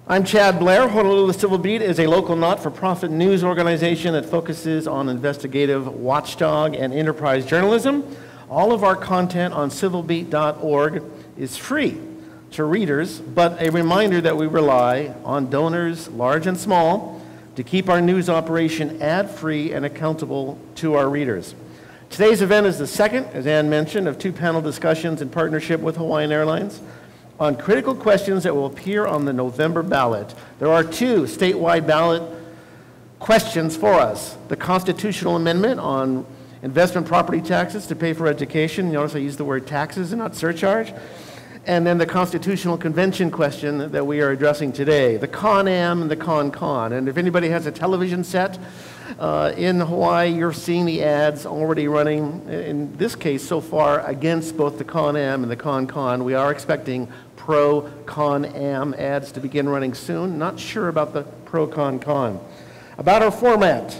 I'm Chad Blair. Honolulu Civil Beat is a local not-for-profit news organization that focuses on investigative watchdog and enterprise journalism. All of our content on civilbeat.org is free to readers, but a reminder that we rely on donors, large and small, to keep our news operation ad-free and accountable to our readers. Today's event is the second, as Ann mentioned, of two panel discussions in partnership with Hawaiian Airlines on critical questions that will appear on the November ballot. There are two statewide ballot questions for us. The constitutional amendment on investment property taxes to pay for education. You notice I use the word taxes and not surcharge. And then the constitutional convention question that we are addressing today, the Con-Am and the Con-Con. And if anybody has a television set in Hawaii, you're seeing the ads already running, in this case so far, against both the Con-Am and the Con-Con. We are expecting pro-Con-Am ads to begin running soon. Not sure about the pro-Con-Con. About our format.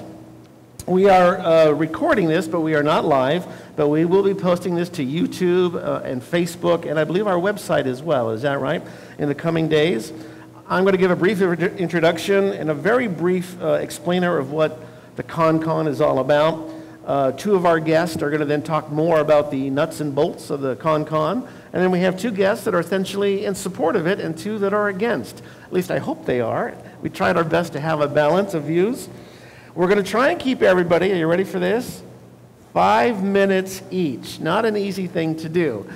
We are recording this, but we are not live, but we will be posting this to YouTube and Facebook, and I believe our website as well. Is that right? In the coming days. I'm going to give a brief introduction and a very brief explainer of what the Con-Con is all about. Two of our guests are going to then talk more about the nuts and bolts of the Con-Con, and then we have two guests that are essentially in support of it and two that are against. At least I hope they are. We tried our best to have a balance of views. We're going to try and keep everybody, are you ready for this? 5 minutes each. Not an easy thing to do.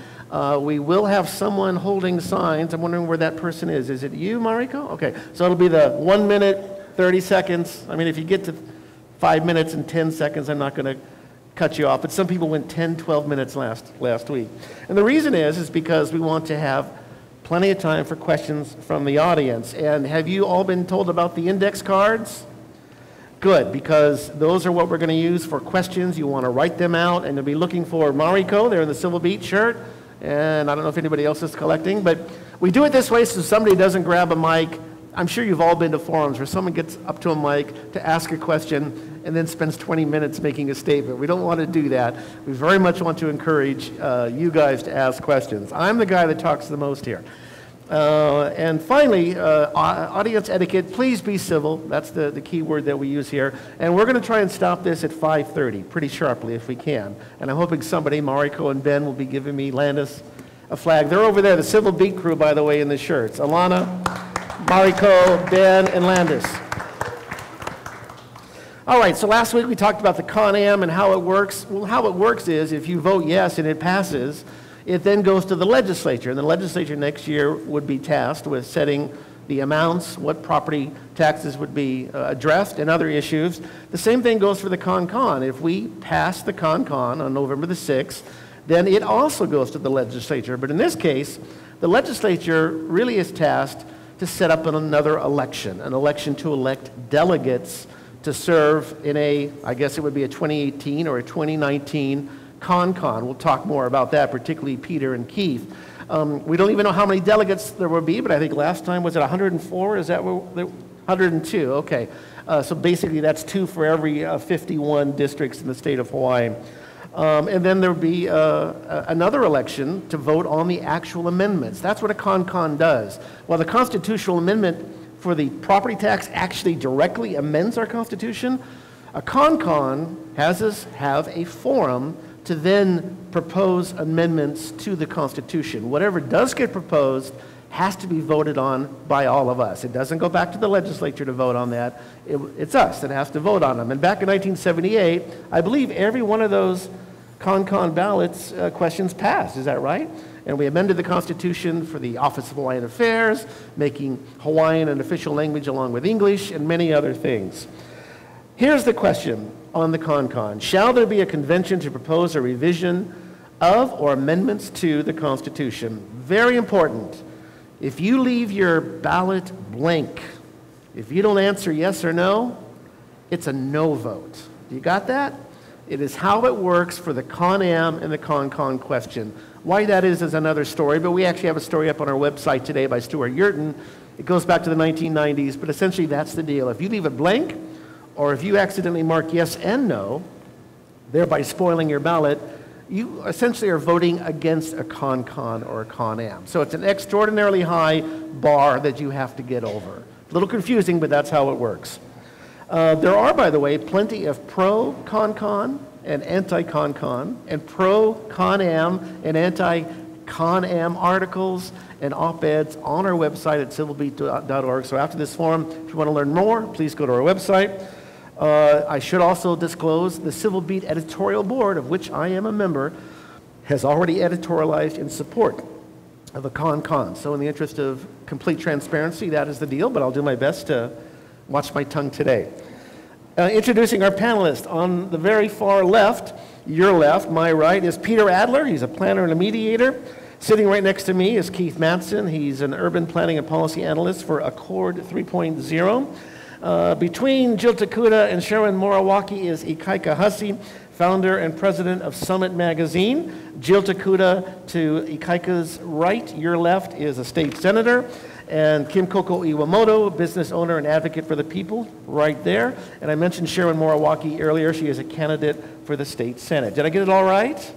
We will have someone holding signs. I'm wondering where that person is. Is it you, Mariko? Okay, so it'll be the 1 minute, 30 seconds. I mean, if you get to 5 minutes and 10 seconds, I'm not going to cut you off. But some people went 10, 12 minutes last week. And the reason is because we want to have plenty of time for questions from the audience. And have you all been told about the index cards? Good, because those are what we're going to use for questions. You want to write them out, and you'll be looking for Mariko. They're in the Civil Beat shirt. And I don't know if anybody else is collecting, but we do it this way so somebody doesn't grab a mic. I'm sure you've all been to forums where someone gets up to a mic to ask a question and then spends 20 minutes making a statement. We don't want to do that. We very much want to encourage you guys to ask questions. I'm the guy that talks the most here. And finally, audience etiquette, please be civil. That's the key word that we use here. And we're going to try and stop this at 5:30, pretty sharply if we can. And I'm hoping somebody, Mariko and Ben, will be giving me, Landis, a flag. They're over there, the Civil Beat crew, by the way, in the shirts. Alana, Mariko, Ben, and Landis. All right, so last week we talked about the Con-Am and how it works. Well, how it works is if you vote yes and it passes, it then goes to the legislature, and the legislature next year would be tasked with setting the amounts, what property taxes would be addressed, and other issues. The same thing goes for the Con-Con. If we pass the Con-Con on November the 6th, then it also goes to the legislature. But in this case, the legislature really is tasked to set up another election, an election to elect delegates to serve in I guess it would be a 2018 or a 2019 Con-Con. We'll talk more about that, particularly Peter and Keith. We don't even know how many delegates there will be, but I think last time, was it 104? Is that what, 102, okay. So basically that's 2 for every 51 districts in the state of Hawaii. And then there'll be another election to vote on the actual amendments. That's what a Con-Con does. While the constitutional amendment for the property tax actually directly amends our Constitution, a Con-Con has us have a forum to then propose amendments to the Constitution. Whatever does get proposed has to be voted on by all of us. It doesn't go back to the legislature to vote on that. It's us that has to vote on them. And back in 1978, I believe every one of those Con-Con ballots questions passed. Is that right? And we amended the Constitution for the Office of Hawaiian Affairs, making Hawaiian an official language along with English, and many other things. Here's the question on the Con-Con. Shall there be a convention to propose a revision of or amendments to the Constitution? Very important. If you leave your ballot blank, if you don't answer yes or no, it's a no vote. You got that? It is how it works for the Con-Am and the Con-Con question. Why that is another story, but we actually have a story up on our website today by Stuart Yurton. It goes back to the 1990s, but essentially that's the deal. If you leave it blank, or if you accidentally mark yes and no, thereby spoiling your ballot, you essentially are voting against a con-con or a con-am. So it's an extraordinarily high bar that you have to get over. A little confusing, but that's how it works. There are, by the way, plenty of pro-con-con and anti-con-con, and pro-con-am and anti-con-am articles and op-eds on our website at civilbeat.org. So after this forum, if you want to learn more, please go to our website. I should also disclose the Civil Beat editorial board, of which I am a member, has already editorialized in support of a con-con. So in the interest of complete transparency, that is the deal, but I'll do my best to watch my tongue today. Introducing our panelists. On the very far left, your left, my right, is Peter Adler. He's a planner and a mediator. Sitting right next to me is Keith Mattson. He's an urban planning and policy analyst for Accord 3.0. Between Jill Tokuda and Sharon Moriwaki is Ikaika Hussey, founder and president of Summit Magazine. Jill Tokuda to Ikaika's right, your left, is a state senator. And Coco Iwamoto, business owner and advocate for the people, right there. And I mentioned Sharon Moriwaki earlier. She is a candidate for the state senate. Did I get it all right?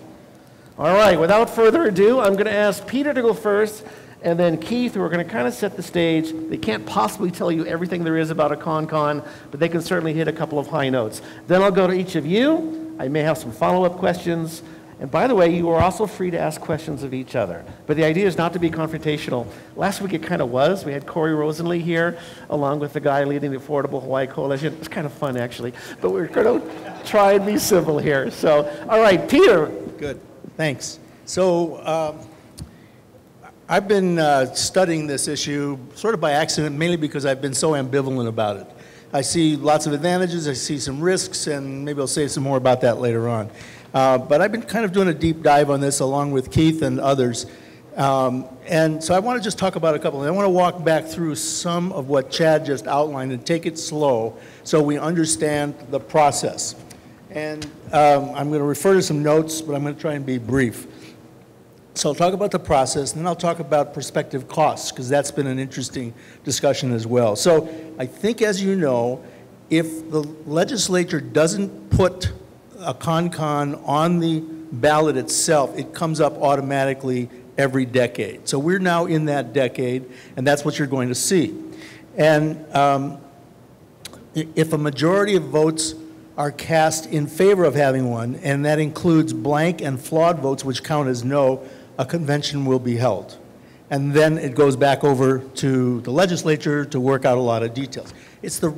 All right, without further ado, I'm going to ask Peter to go first, and then Keith, who are going to kind of set the stage. They can't possibly tell you everything there is about a con-con, but they can certainly hit a couple of high notes. Then I'll go to each of you. I may have some follow-up questions. And by the way, you are also free to ask questions of each other. But the idea is not to be confrontational. Last week it kind of was. We had Corey Rosenlee here, along with the guy leading the Affordable Hawaii Coalition. It was kind of fun, actually. But we're going to try and be civil here. So, all right, Peter. Good. Thanks. So I've been studying this issue sort of by accident, mainly because I've been so ambivalent about it. I see lots of advantages, I see some risks, and maybe I'll say some more about that later on. But I've been kind of doing a deep dive on this along with Keith and others. And so I want to just talk about a couple. I want to walk back through some of what Chad just outlined and take it slow so we understand the process. And I'm going to refer to some notes, but I'm going to try and be brief. So I'll talk about the process, and then I'll talk about prospective costs, because that's been an interesting discussion as well. So I think, as you know, if the legislature doesn't put a con-con on the ballot itself, it comes up automatically every decade. So we're now in that decade, and that's what you're going to see. And if a majority of votes are cast in favor of having one, and that includes blank and flawed votes, which count as no, a convention will be held. And then it goes back over to the legislature to work out a lot of details. It's the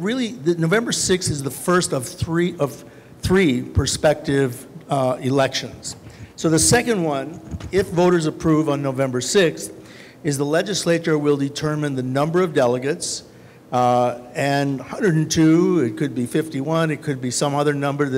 November 6th is the first of three prospective elections. So the second one, if voters approve on November 6th, is the legislature will determine the number of delegates, and 102, it could be 51, it could be some other number,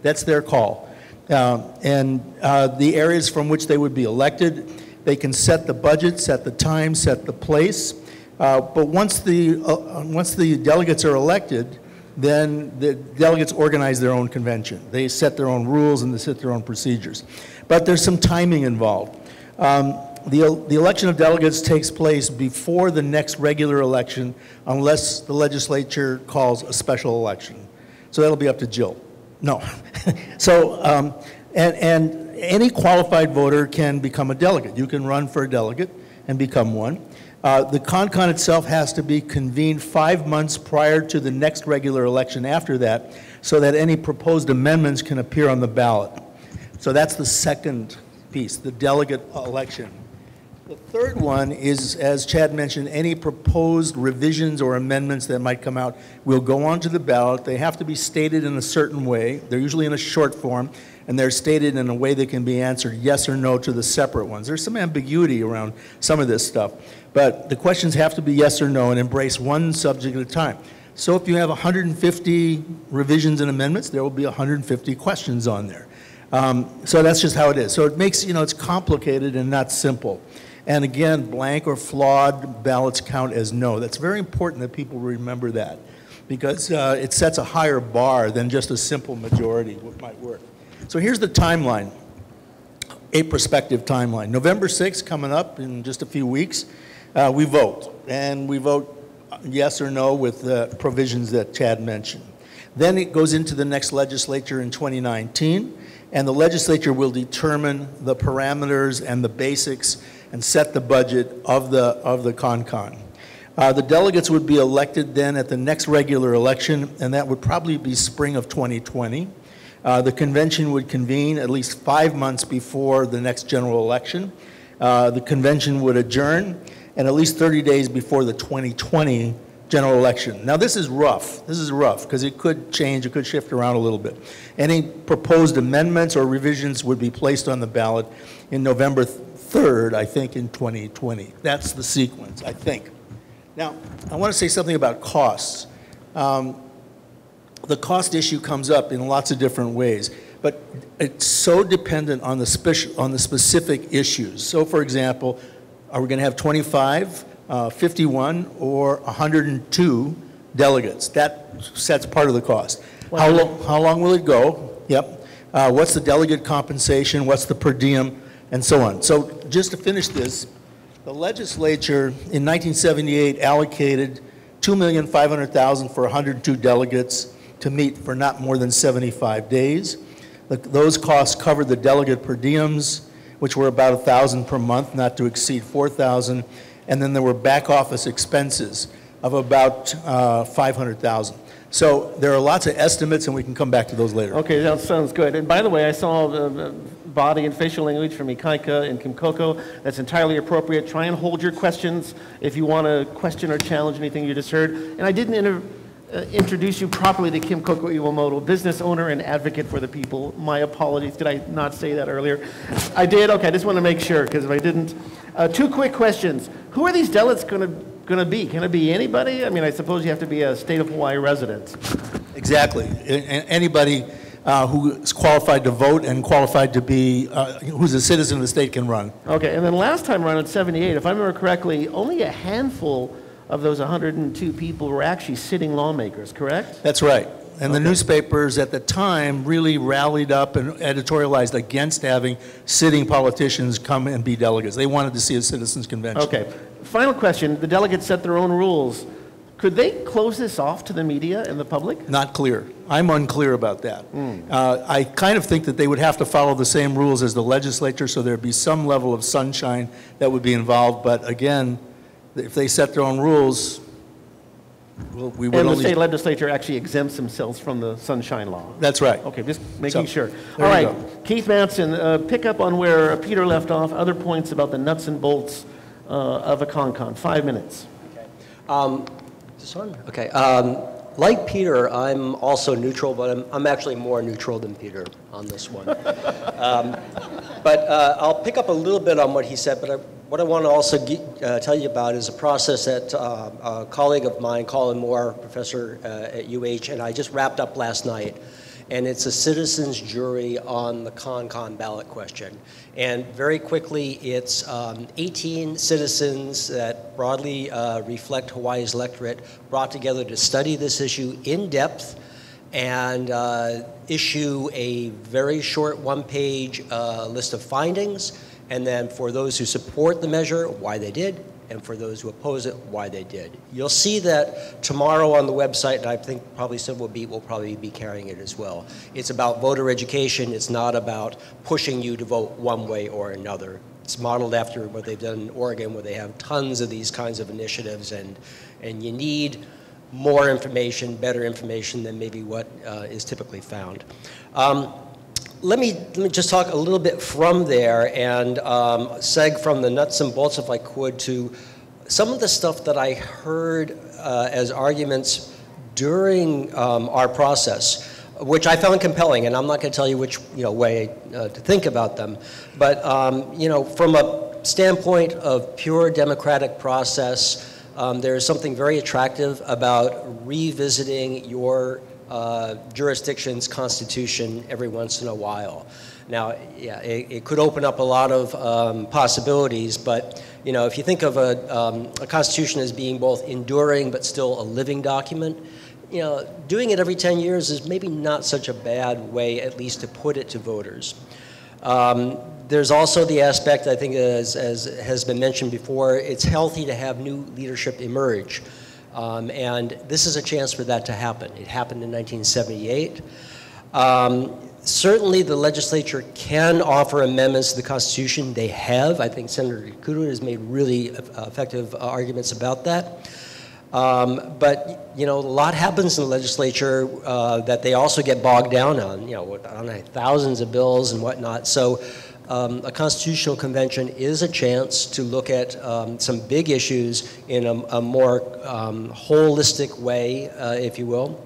that's their call. And the areas from which they would be elected, they can set the budget, set the time, set the place. But once the delegates are elected, then the delegates organize their own convention. They set their own rules and they set their own procedures. But there's some timing involved. The election of delegates takes place before the next regular election unless the legislature calls a special election. So that'll be up to Jill. No. So, and any qualified voter can become a delegate. You can run for a delegate and become one. The con-con itself has to be convened 5 months prior to the next regular election after that, so that any proposed amendments can appear on the ballot. So that's the second piece, the delegate election. The third one is, as Chad mentioned, any proposed revisions or amendments that might come out will go onto the ballot. They have to be stated in a certain way. They're usually in a short form, and they're stated in a way that can be answered yes or no to the separate ones. There's some ambiguity around some of this stuff, but the questions have to be yes or no and embrace one subject at a time. So if you have 150 revisions and amendments, there will be 150 questions on there. So that's just how it is. So it makes, it's complicated and not simple. And again, blank or flawed ballots count as no. That's very important that people remember that, because it sets a higher bar than just a simple majority might work. So here's the timeline, a prospective timeline. November 6th coming up in just a few weeks, we vote. And we vote yes or no with the provisions that Chad mentioned. Then it goes into the next legislature in 2019, and the legislature will determine the parameters and the basics and set the budget of the CONCON. The delegates would be elected then at the next regular election, and that would probably be spring of 2020. The convention would convene at least 5 months before the next general election. The convention would adjourn, and at least 30 days before the 2020 general election. Now this is rough. This is rough because it could change, it could shift around a little bit. Any proposed amendments or revisions would be placed on the ballot in November 3rd, I think, in 2020. That's the sequence, I think. Now, I want to say something about costs. The cost issue comes up in lots of different ways, but it's so dependent on the specific issues. So, for example, are we going to have 25, 51, or 102 delegates? That sets part of the cost. How long will it go? Yep. What's the delegate compensation? What's the per diem? And so on. So, just to finish this, the legislature in 1978 allocated $2,500,000 for 102 delegates to meet for not more than 75 days. Those costs covered the delegate per diems, which were about $1,000 per month, not to exceed $4,000, and then there were back office expenses of about $500,000. So there are lots of estimates, and we can come back to those later. Okay, that sounds good. And by the way, I saw body and facial language from Ikaika and Kim Coco. That's entirely appropriate. Try and hold your questions if you want to question or challenge anything you just heard. And I didn't introduce you properly to Kim Coco Iwamoto, business owner and advocate for the people. My apologies. Did I not say that earlier? I did? Okay, I just want to make sure, because if I didn't. 2 quick questions. Who are these delegates going to be? Can it be anybody? I mean, I suppose you have to be a state of Hawaii resident. Exactly. Anybody who is qualified to vote and qualified to be, who's a citizen of the state can run. Okay, and then last time around in 78, if I remember correctly, only a handful of those 102 people were actually sitting lawmakers, correct? That's right. And the newspapers at the time really rallied up and editorialized against having sitting politicians come and be delegates. They wanted to see a citizens convention. Okay. Final question. The delegates set their own rules. Could they close this off to the media and the public? Not clear. I'm unclear about that. I kind of think that they would have to follow the same rules as the legislature, so there'd be some level of sunshine that would be involved. But again, if they set their own rules, we would and the only... state legislature actually exempts themselves from the Sunshine Law. That's right. Okay, just making sure. All right, Keith Mattson, pick up on where Peter left off, other points about the nuts and bolts of a CONCON. 5 minutes. Okay. This one? Okay. Like Peter, I'm also neutral, but I'm actually more neutral than Peter on this one. But I'll pick up a little bit on what he said, but what I want to also tell you about is a process that a colleague of mine, Colin Moore, professor at UH, and I just wrapped up last night. And it's a citizens jury on the CONCON ballot question. And very quickly, it's 18 citizens that broadly reflect Hawaii's electorate brought together to study this issue in depth and issue a very short one-page list of findings. And then for those who support the measure, why they did, and for those who oppose it, why they did. You'll see that tomorrow on the website, and I think probably Civil Beat will probably be carrying it as well. It's about voter education. It's not about pushing you to vote one way or another. It's modeled after what they've done in Oregon, where they have tons of these kinds of initiatives, and you need more information, better information than maybe what is typically found. Let me just talk a little bit from there and seg from the nuts and bolts, if I could, to some of the stuff that I heard as arguments during our process, which I found compelling, and I'm not going to tell you which way to think about them. But from a standpoint of pure democratic process, there is something very attractive about revisiting your jurisdiction's constitution every once in a while. Now, yeah, it could open up a lot of possibilities, but if you think of a constitution as being both enduring but still a living document, doing it every 10 years is maybe not such a bad way, at least to put it to voters. There's also the aspect, I think, as has been mentioned before, it's healthy to have new leadership emerge. And this is a chance for that to happen. It happened in 1978. Certainly the legislature can offer amendments to the Constitution. They have. I think Senator Tokuda has made really effective arguments about that. But, you know, a lot happens in the legislature that they also get bogged down on, you know, on thousands of bills and whatnot. So a constitutional convention is a chance to look at some big issues in a more holistic way, if you will,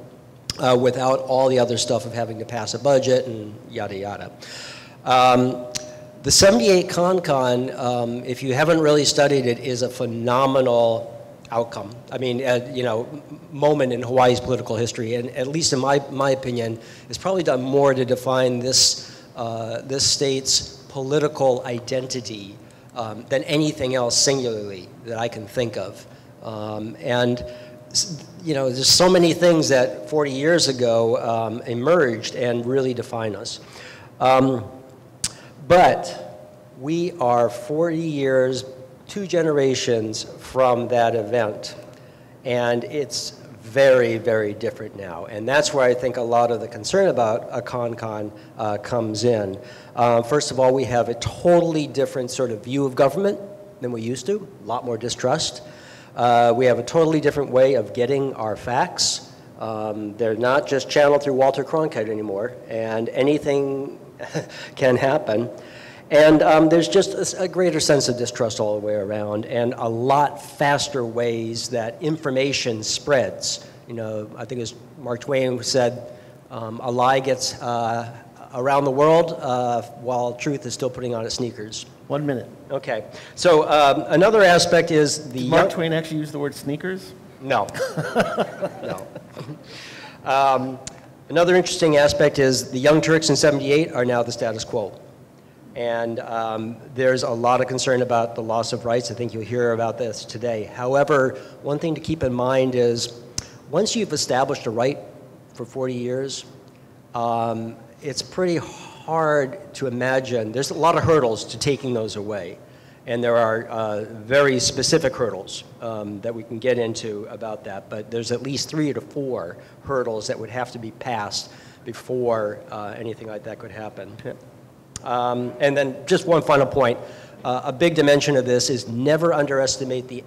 without all the other stuff of having to pass a budget and yada, yada. The 78 CON-CON, if you haven't really studied it, is a phenomenal outcome. I mean, you know, moment in Hawaii's political history, and at least in my opinion, it's probably done more to define this, this state's political identity than anything else singularly that I can think of. And, you know, there's so many things that 40 years ago emerged and really define us. But we are 40 years, 2 generations from that event, and it's very, very different now. And that's where I think a lot of the concern about a CON-CON comes in. First of all, we have a totally different sort of view of government than we used to, a lot more distrust. We have a totally different way of getting our facts. They're not just channeled through Walter Cronkite anymore, and anything can happen. And there's just a greater sense of distrust all the way around, and a lot faster ways that information spreads. You know, I think as Mark Twain said, a lie gets around the world while truth is still putting on its sneakers. 1 minute. Okay. So another aspect is the... Did Mark Twain actually use the word sneakers? No. No. Another interesting aspect is the Young Turks in '78 are now the status quo. And there's a lot of concern about the loss of rights. I think you'll hear about this today. However, one thing to keep in mind is once you've established a right for 40 years, it's pretty hard to imagine. There's a lot of hurdles to taking those away. And there are very specific hurdles that we can get into about that. But there's at least 3 to 4 hurdles that would have to be passed before anything like that could happen. Okay. And then just one final point. A big dimension of this is never underestimate the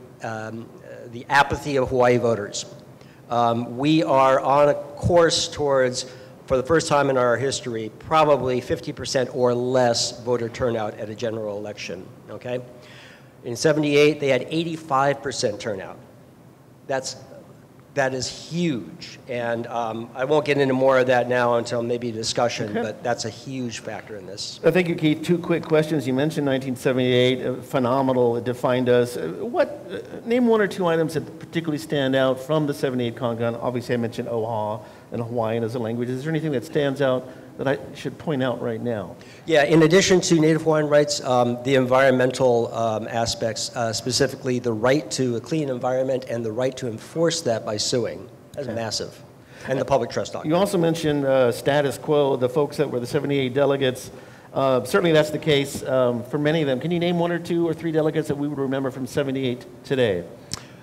apathy of Hawaii voters. We are on a course towards, for the first time in our history, probably 50% or less voter turnout at a general election, okay? In '78, they had 85% turnout. That is huge, and I won't get into more of that now until maybe a discussion, okay. But that's a huge factor in this. Thank you, Keith. 2 quick questions. You mentioned 1978, phenomenal, it defined us. Name 1 or 2 items that particularly stand out from the '78 CON-CON. Obviously, I mentioned Oha and Hawaiian as a language. Is there anything that stands out that I should point out right now? Yeah, in addition to Native Hawaiian rights, the environmental aspects, specifically the right to a clean environment and the right to enforce that by suing. That's massive. And the public trust doctrine. You also mentioned status quo, the folks that were the '78 delegates. Certainly that's the case for many of them. Can you name 1 or 2 or 3 delegates that we would remember from '78 today?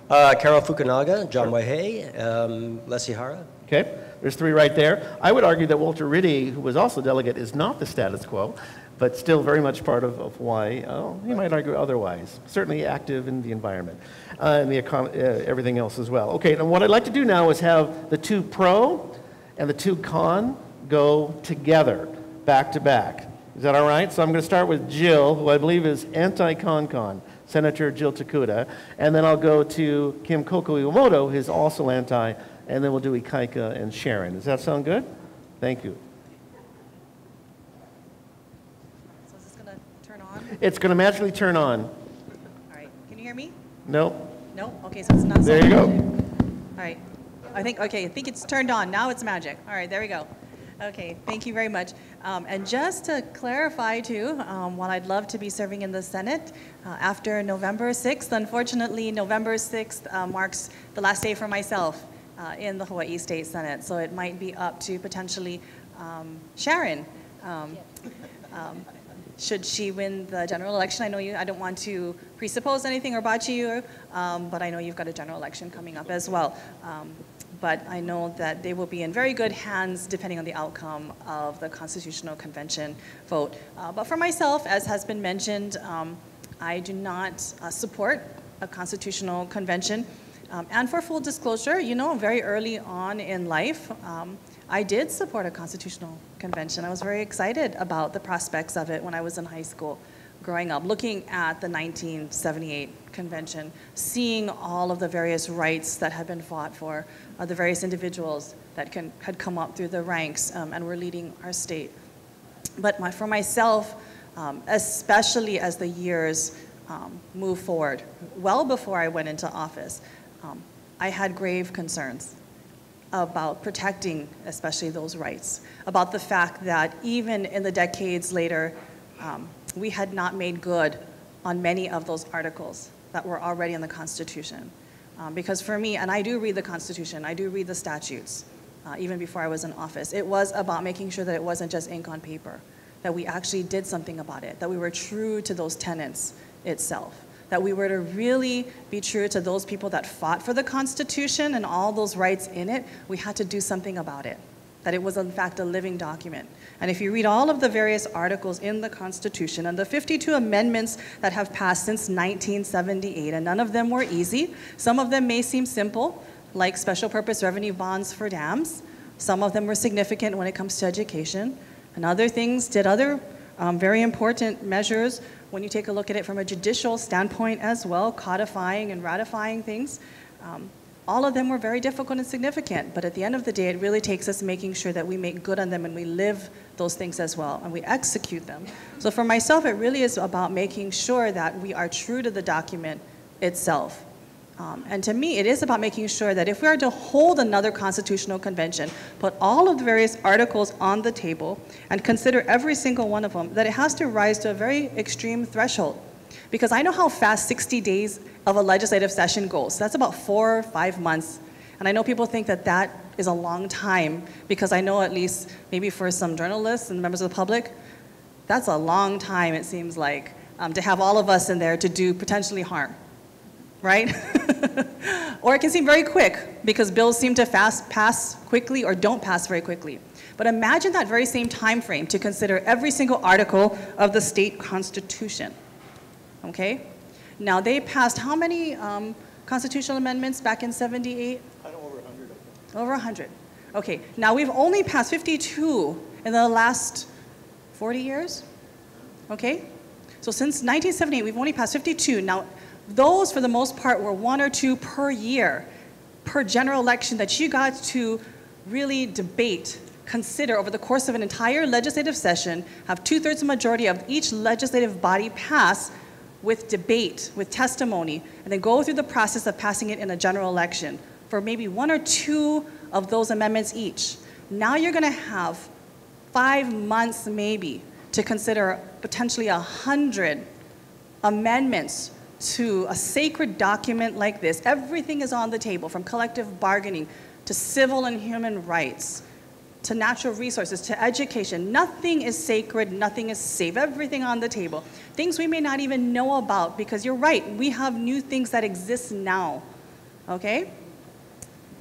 Carol Fukunaga, John Waihei, Leslie Hara. Okay, there's 3 right there. I would argue that Walter Riddy, who was also delegate, is not the status quo, but still very much part of Hawaii. Oh, he might argue otherwise. Certainly active in the environment and the everything else as well. Okay, and what I'd like to do now is have the 2 pro and the 2 con go together, back to back. Is that all right? So I'm going to start with Jill, who I believe is anti-CON-CON, Senator Jill Tokuda, and then I'll go to Kim Coco Iwamoto, who's also anti, and then we'll do Ikaika and Sharon. Does that sound good? Thank you. So is this going to turn on? It's going to magically turn on. All right. Can you hear me? No? No? Okay, so it's not. There you go. All right. I think it's turned on. Now it's magic. All right, there we go. Okay, thank you very much. And just to clarify too, while I'd love to be serving in the Senate, after November 6th, unfortunately November 6th marks the last day for myself in the Hawaii State Senate. So it might be up to potentially Sharon. should she win the general election. I know I don't want to presuppose anything about you, but I know you've got a general election coming up as well. But I know that they will be in very good hands depending on the outcome of the Constitutional Convention vote. But for myself, as has been mentioned, I do not support a Constitutional Convention. And for full disclosure, very early on in life, I did support a Constitutional Convention. I was very excited about the prospects of it when I was in high school, growing up, looking at the 1978 convention, seeing all of the various rights that had been fought for, the various individuals that had come up through the ranks and were leading our state. But for myself, especially as the years move forward, well before I went into office, I had grave concerns about protecting especially those rights, about the fact that even in the decades later, we had not made good on many of those articles that were already in the Constitution. Because for me, and I do read the Constitution, I do read the statutes, even before I was in office, it was about making sure that it wasn't just ink on paper, that we actually did something about it, that we were true to those tenets itself, that we were to really be true to those people that fought for the Constitution and all those rights in it. We had to do something about it, that it was in fact a living document. And if you read all of the various articles in the Constitution and the 52 amendments that have passed since 1978, and none of them were easy. Some of them may seem simple, like special purpose revenue bonds for dams. Some of them were significant when it comes to education. And other things did other very important measures when you take a look at it from a judicial standpoint as well, codifying and ratifying things. All of them were very difficult and significant, but at the end of the day, it really takes us making sure that we make good on them and we live those things as well, and we execute them. So for myself, it really is about making sure that we are true to the document itself. And to me, it is about making sure that if we are to hold another constitutional convention, put all of the various articles on the table and consider every single one of them, that it has to rise to a very extreme threshold. Because I know how fast 60 days of a legislative session goes. That's about 4 or 5 months. And I know people think that that is a long time, because I know at least maybe for some journalists and members of the public, that's a long time, it seems like, to have all of us in there to do potentially harm, right? Or it can seem very quick, because bills seem to pass quickly or don't pass very quickly. But imagine that very same time frame to consider every single article of the state constitution. Okay? Now, they passed how many constitutional amendments back in 78? I know over 100 of them. Over 100. Okay. Now, we've only passed 52 in the last 40 years. Okay? So since 1978, we've only passed 52. Now, those, for the most part, were 1 or 2 per year, per general election, that you got to really debate, consider over the course of an entire legislative session, have 2/3 majority of each legislative body pass with debate, with testimony, and then go through the process of passing it in a general election for maybe 1 or 2 of those amendments each. Now you're going to have 5 months maybe to consider potentially 100 amendments to a sacred document like this. Everything is on the table, from collective bargaining to civil and human rights, to natural resources, to education. Nothing is sacred, nothing is safe, everything on the table. Things we may not even know about, because you're right, we have new things that exist now, okay?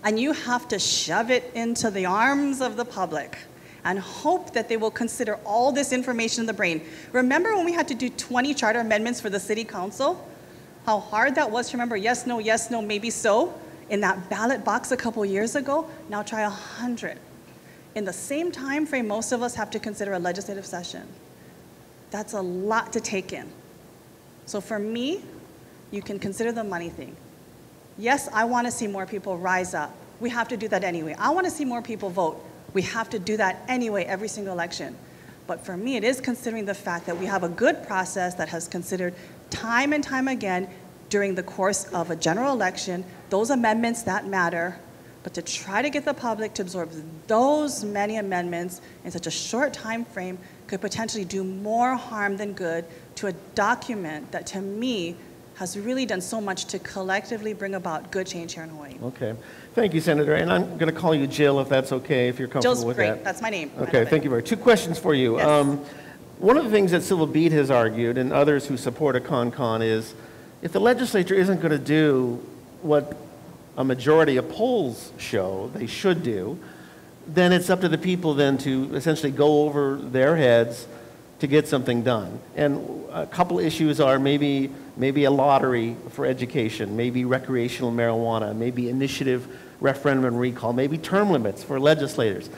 And you have to shove it into the arms of the public and hope that they will consider all this information in the brain. Remember when we had to do 20 charter amendments for the city council? How hard that was to remember yes, no, maybe so, in that ballot box a couple years ago? Now try 100. In the same time frame, most of us have to consider a legislative session. That's a lot to take in. So for me, you can consider the money thing. Yes, I want to see more people rise up. We have to do that anyway. I want to see more people vote. We have to do that anyway every single election. But for me, it is considering the fact that we have a good process that has considered time and time again during the course of a general election those amendments that matter. But to try to get the public to absorb those many amendments in such a short time frame could potentially do more harm than good to a document that, to me, has really done so much to collectively bring about good change here in Hawaii. Okay. Thank you, Senator. And I'm going to call you Jill, if that's okay, if you're comfortable Jill's with great. that. That's my name. Okay, thank you very much. 2 questions for you. Yes. One of the things that Civil Beat has argued, and others who support a con is, if the legislature isn't going to do what a majority of polls show they should do, then it's up to the people then to essentially go over their heads to get something done. And a couple issues are maybe a lottery for education, maybe recreational marijuana, maybe initiative referendum and recall, maybe term limits for legislators.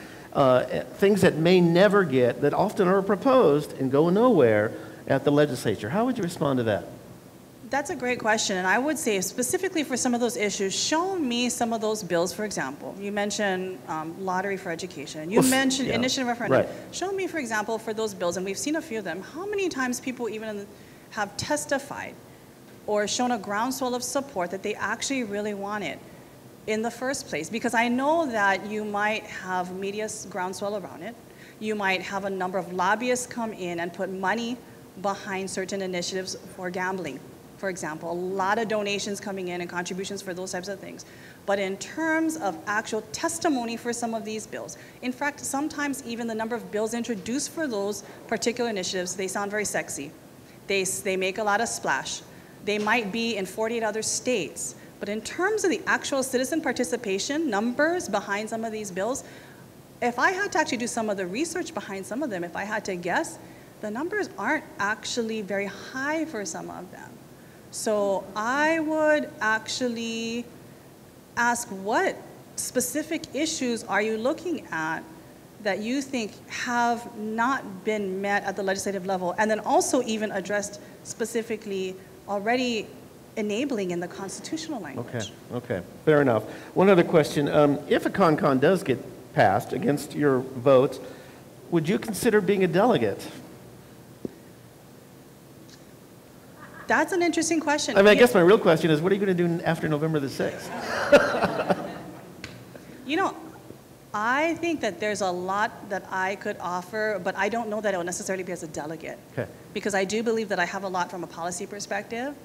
Things that may never get, that often are proposed and go nowhere at the legislature. How would you respond to that? That's a great question, and I would say specifically for some of those issues, show me some of those bills, for example. You mentioned lottery for education. You mentioned initiative referendum. Right. Show me, for example, for those bills, and we've seen a few of them, how many times people even have testified or shown a groundswell of support that they actually really wanted in the first place. Because I know that you might have media's groundswell around it. You might have a number of lobbyists come in and put money behind certain initiatives for gambling, for example. A lot of donations coming in and contributions for those types of things. But in terms of actual testimony for some of these bills, in fact, sometimes even the number of bills introduced for those particular initiatives, they sound very sexy. They make a lot of splash. They might be in 48 other states. But in terms of the actual citizen participation numbers behind some of these bills, if I had to actually do some of the research behind some of them, if I had to guess, the numbers aren't actually very high for some of them. So I would actually ask, what specific issues are you looking at that you think have not been met at the legislative level, and then also even addressed specifically already enabling in the constitutional language? Okay, fair enough. One other question. If a con does get passed against your votes, would you consider being a delegate? That's an interesting question. I mean, I guess my real question is, what are you going to do after November the 6th? You know, I think that there's a lot that I could offer, but I don't know that it will necessarily be as a delegate. Okay. Because I do believe that I have a lot from a policy perspective.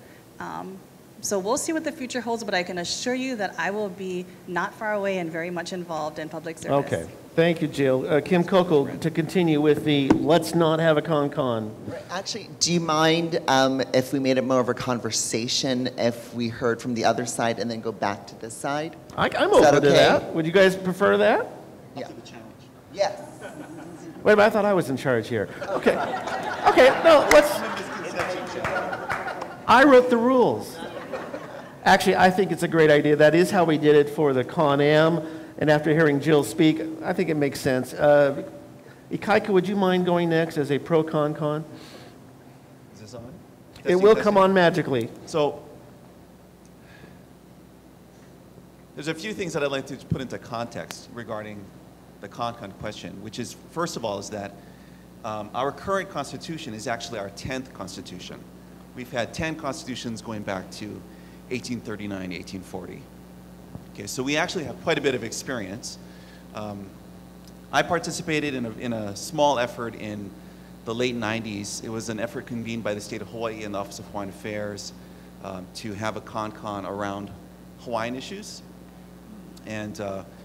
So we'll see what the future holds, but I can assure you that I will be not far away and very much involved in public service. Okay. Thank you, Jill. Kim Coco, to continue with the let's not have a con. Actually, do you mind if we made it more of a conversation, if we heard from the other side and then go back to this side? I'm Is open that to okay? that. Would you guys prefer that? Yeah. Yes. Wait a minute, I thought I was in charge here. Okay. Okay, no, let's... I wrote the rules. Actually, I think it's a great idea. That is how we did it for the Con-Am. And after hearing Jill speak, I think it makes sense. Ikaika, would you mind going next as a pro-con? Is this on? It will come on magically. So there's a few things that I'd like to put into context regarding the con question, which is, first of all, is that our current constitution is actually our 10th constitution. We've had 10 constitutions going back to 1839, 1840. Okay, so we actually have quite a bit of experience. I participated in a small effort in the late 90s. It was an effort convened by the state of Hawaii and the Office of Hawaiian Affairs to have a con around Hawaiian issues. And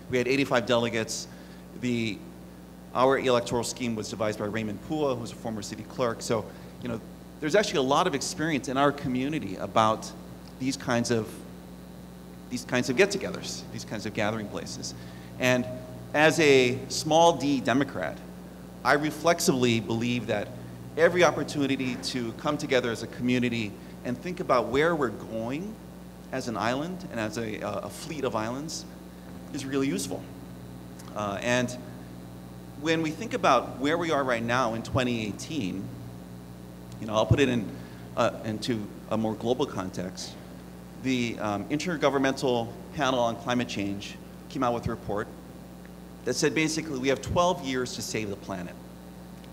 we had 85 delegates. Our electoral scheme was devised by Raymond Pua, who's a former city clerk. So, you know, there's actually a lot of experience in our community about these kinds of get-togethers, these kinds of gathering places. And as a small d Democrat, I reflexively believe that every opportunity to come together as a community and think about where we're going as an island and as a fleet of islands is really useful. And when we think about where we are right now in 2018, you know, I'll put it into a more global context. The Intergovernmental Panel on Climate Change came out with a report that said basically we have 12 years to save the planet.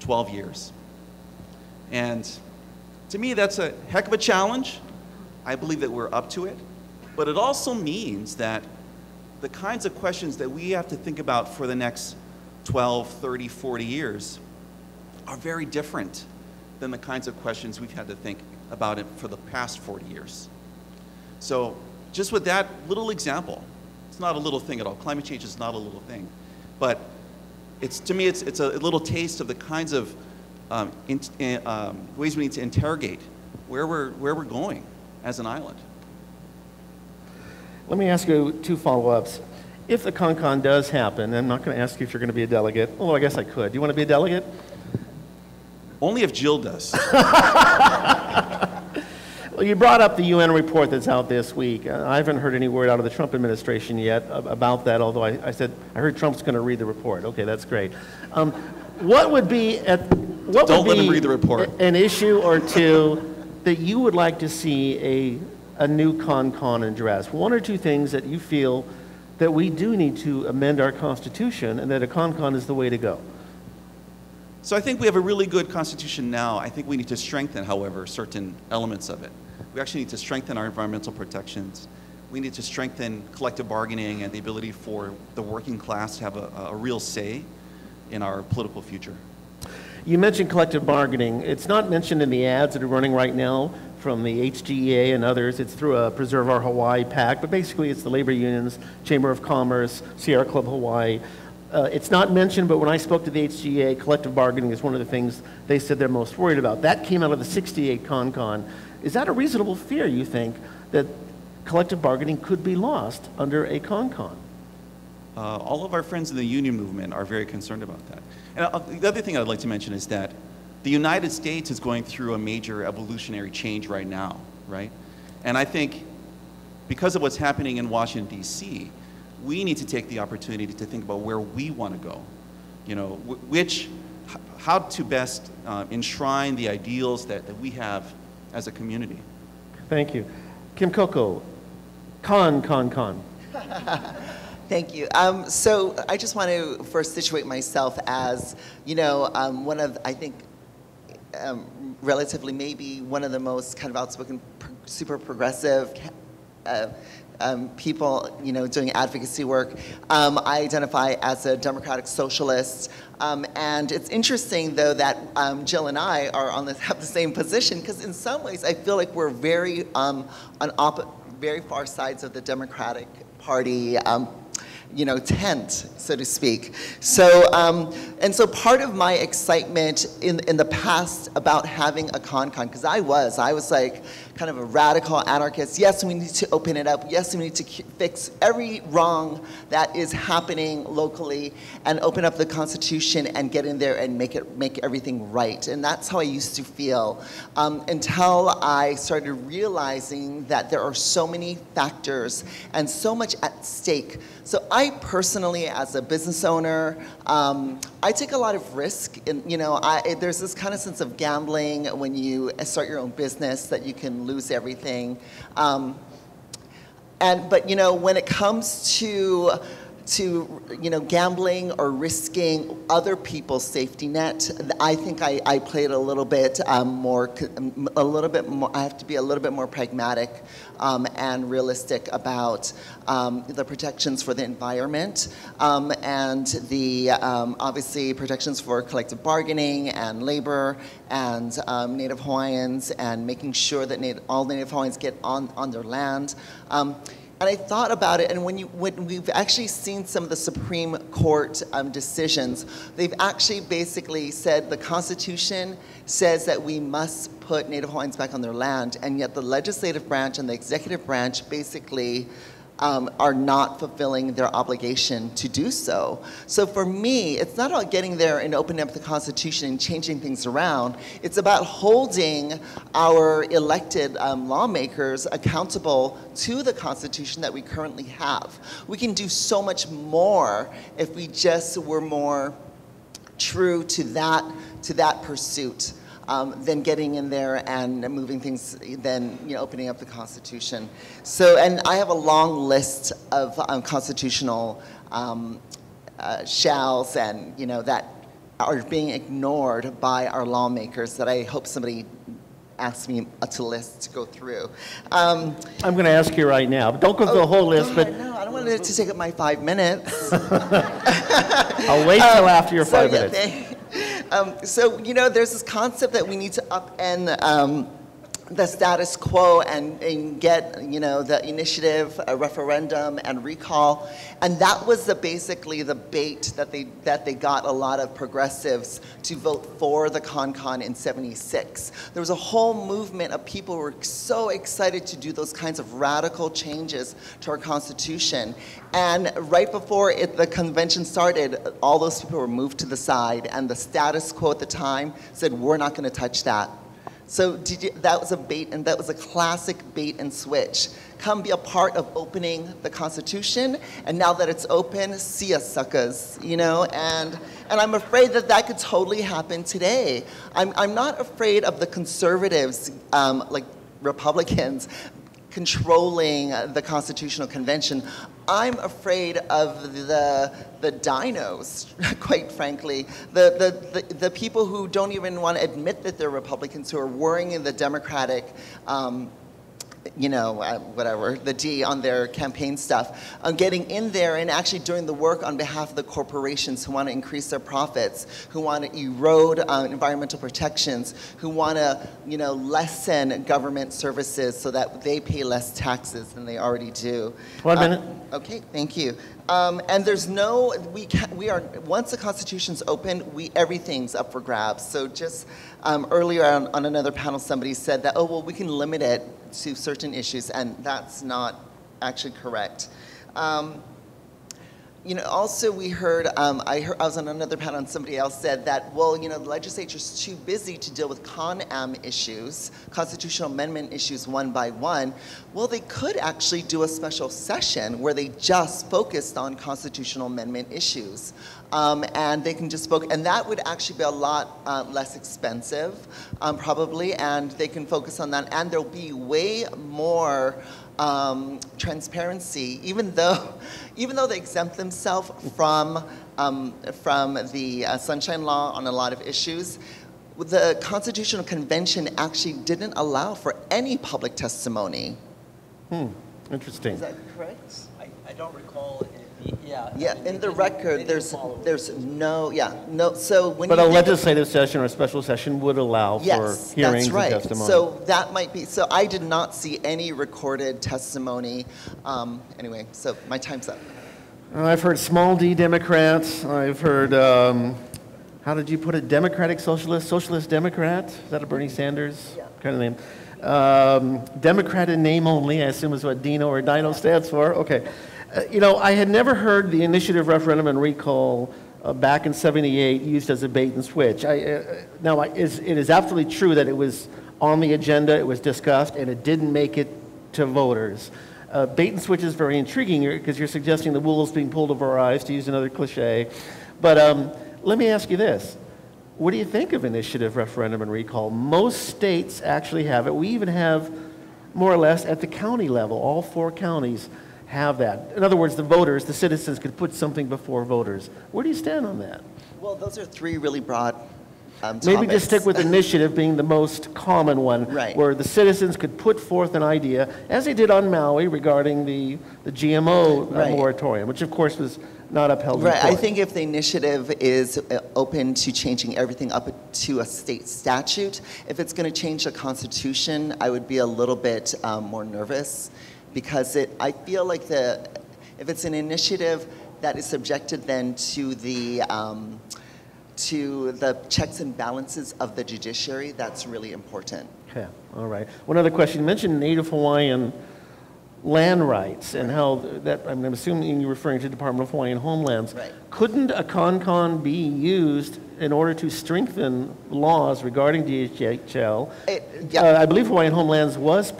12 years. And to me, that's a heck of a challenge. I believe that we're up to it. But it also means that the kinds of questions that we have to think about for the next 12, 30, 40 years are very different than the kinds of questions we've had to think about it for the past 40 years. So just with that little example, it's not a little thing at all. Climate change is not a little thing. But to me, it's a little taste of the kinds of ways we need to interrogate where we're going as an island. Let me ask you 2 follow-ups. If the CONCON does happen, I'm not going to ask you if you're going to be a delegate, although I guess I could. Do you want to be a delegate? Only if Jill does. Well, you brought up the UN report that's out this week. I haven't heard any word out of the Trump administration yet about that, although I said, I heard Trump's going to read the report. Okay, that's great. What would be, Don't let him read the report. An issue or 2 that you would like to see a new CONCON address? 1 or 2 things that you feel that we do need to amend our Constitution and that a CONCON is the way to go. So I think we have a really good Constitution now. I think we need to strengthen, however, certain elements of it. We actually need to strengthen our environmental protections. We need to strengthen collective bargaining and the ability for the working class to have a real say in our political future. You mentioned collective bargaining. It's not mentioned in the ads that are running right now from the HGEA and others. It's through a Preserve Our Hawaii PAC, but basically it's the labor unions, Chamber of Commerce, Sierra Club Hawaii. It's not mentioned, but when I spoke to the HGEA, collective bargaining is one of the things they said they're most worried about. That came out of the '68 CONCON. Is that a reasonable fear, you think, that collective bargaining could be lost under a CONCON? All of our friends in the union movement are very concerned about that. And the other thing I'd like to mention is that the United States is going through a major evolutionary change right now, right? And I think because of what's happening in Washington, D.C., we need to take the opportunity to think about where we want to go. You know, how to best enshrine the ideals that we have as a community. Thank you. Kim Coco, CON. Thank you. So I just want to first situate myself as, you know, one of, I think, relatively maybe one of the most kind of outspoken, super progressive people, you know, doing advocacy work. I identify as a democratic socialist. And it's interesting, though, that Jill and I are have the same position, because in some ways I feel like we're very on very far sides of the Democratic Party you know, tent, so to speak. So, and so part of my excitement in the past about having a CONCON, because I was like kind of a radical anarchist. Yes, we need to open it up. Yes, we need to fix every wrong that is happening locally and open up the Constitution and get in there and make everything right. And that's how I used to feel until I started realizing that there are so many factors and so much at stake. So I personally, as a business owner, I take a lot of risk. And, you know, there's this kind of sense of gambling when you start your own business that you can lose everything. But, you know, when it comes to you know, gambling or risking other people's safety net, I think I played a little bit more. I have to be a little bit more pragmatic and realistic about the protections for the environment and the obviously protections for collective bargaining and labor and Native Hawaiians and making sure that all Native Hawaiians get on their land. And I thought about it, and when we've actually seen some of the Supreme Court decisions, they've actually basically said the Constitution says that we must put Native Hawaiians back on their land, and yet the legislative branch and the executive branch basically are not fulfilling their obligation to do so. So for me, it's not about getting there and opening up the Constitution and changing things around. It's about holding our elected lawmakers accountable to the Constitution that we currently have. We can do so much more if we just were more true to that pursuit. Than getting in there and moving things, then, you know, opening up the Constitution. So, and I have a long list of constitutional shalls and, you know, that are being ignored by our lawmakers that I hope somebody asks me to list to go through. I'm going to ask you right now, but don't go through the whole list. But No, I don't want it to take up my 5 minutes. I'll wait till after your 5 minutes. So, you know, there's this concept that we need to upend the status quo and get, you know, the initiative, a referendum, and recall. And that was basically the bait that they got a lot of progressives to vote for the CON in '76. There was a whole movement of people who were so excited to do those kinds of radical changes to our Constitution. And right before the convention started, all those people were moved to the side, and the status quo at the time said, we're not going to touch that. So that was a bait, and that was a classic bait and switch. Come be a part of opening the Constitution, and now that it's open, see us suckers, you know? And I'm afraid that could totally happen today. I'm not afraid of the conservatives, like Republicans, controlling the Constitutional Convention. I'm afraid of the dinos, quite frankly, the people who don't even want to admit that they're Republicans, who are worrying the Democratic, you know, whatever, the D on their campaign stuff, getting in there and actually doing the work on behalf of the corporations who want to increase their profits, who want to erode environmental protections, who want to, you know, lessen government services so that they pay less taxes than they already do. 1 minute. Okay, thank you. And there's no, once the Constitution's open, everything's up for grabs. So just earlier on another panel, somebody said that, oh, well, we can limit it to certain issues, and that's not actually correct. You know, also we heard, I was on another panel and somebody else said that, well, you know, the legislature's too busy to deal with Con-Am issues, constitutional amendment issues one by one. Well, they could actually do a special session where they just focused on constitutional amendment issues. And they can just focus, and that would actually be a lot less expensive, probably, and they can focus on that, and there'll be way more transparency, even though they exempt themselves from the Sunshine Law on a lot of issues. The Constitutional Convention actually didn't allow for any public testimony. Interesting. Is that correct? I don't recall. Yeah, in the record, there's no. So when but a legislative session or a special session would allow for hearings that's right. and testimony. So that might be. So I did not see any recorded testimony. Anyway, so my time's up. I've heard small d Democrats. I've heard, how did you put it, Democratic Socialist, Socialist Democrat? Is that a Bernie Sanders kind of name? Democrat in name only, I assume is what Dino or Dino stands for. Okay. You know, I had never heard the initiative, referendum, and recall back in '78 used as a bait and switch. Now, it is absolutely true that it was on the agenda, it was discussed, and it didn't make it to voters. Bait and switch is very intriguing because you're suggesting the wool is being pulled over our eyes, to use another cliche. But let me ask you this. What do you think of initiative, referendum, and recall? Most states actually have it. We even have, more or less, at the county level, all 4 counties have that. In other words, the voters, the citizens could put something before voters. Where do you stand on that? Well, those are 3 really broad Maybe just stick with initiative being the most common one, right, where the citizens could put forth an idea, as they did on Maui regarding the GMO moratorium, which of course was not upheld. Right. I think if the initiative is open to changing everything up to a state statute, if it's going to change the Constitution, I would be a little bit more nervous, because I feel like if it's an initiative that is subjected then to the checks and balances of the judiciary, that's really important. Okay, all right. One other question. You mentioned Native Hawaiian land rights and how that, I'm assuming you're referring to Department of Hawaiian Homelands. Right. Couldn't a CON be used in order to strengthen laws regarding DHL? I believe Hawaiian Homelands was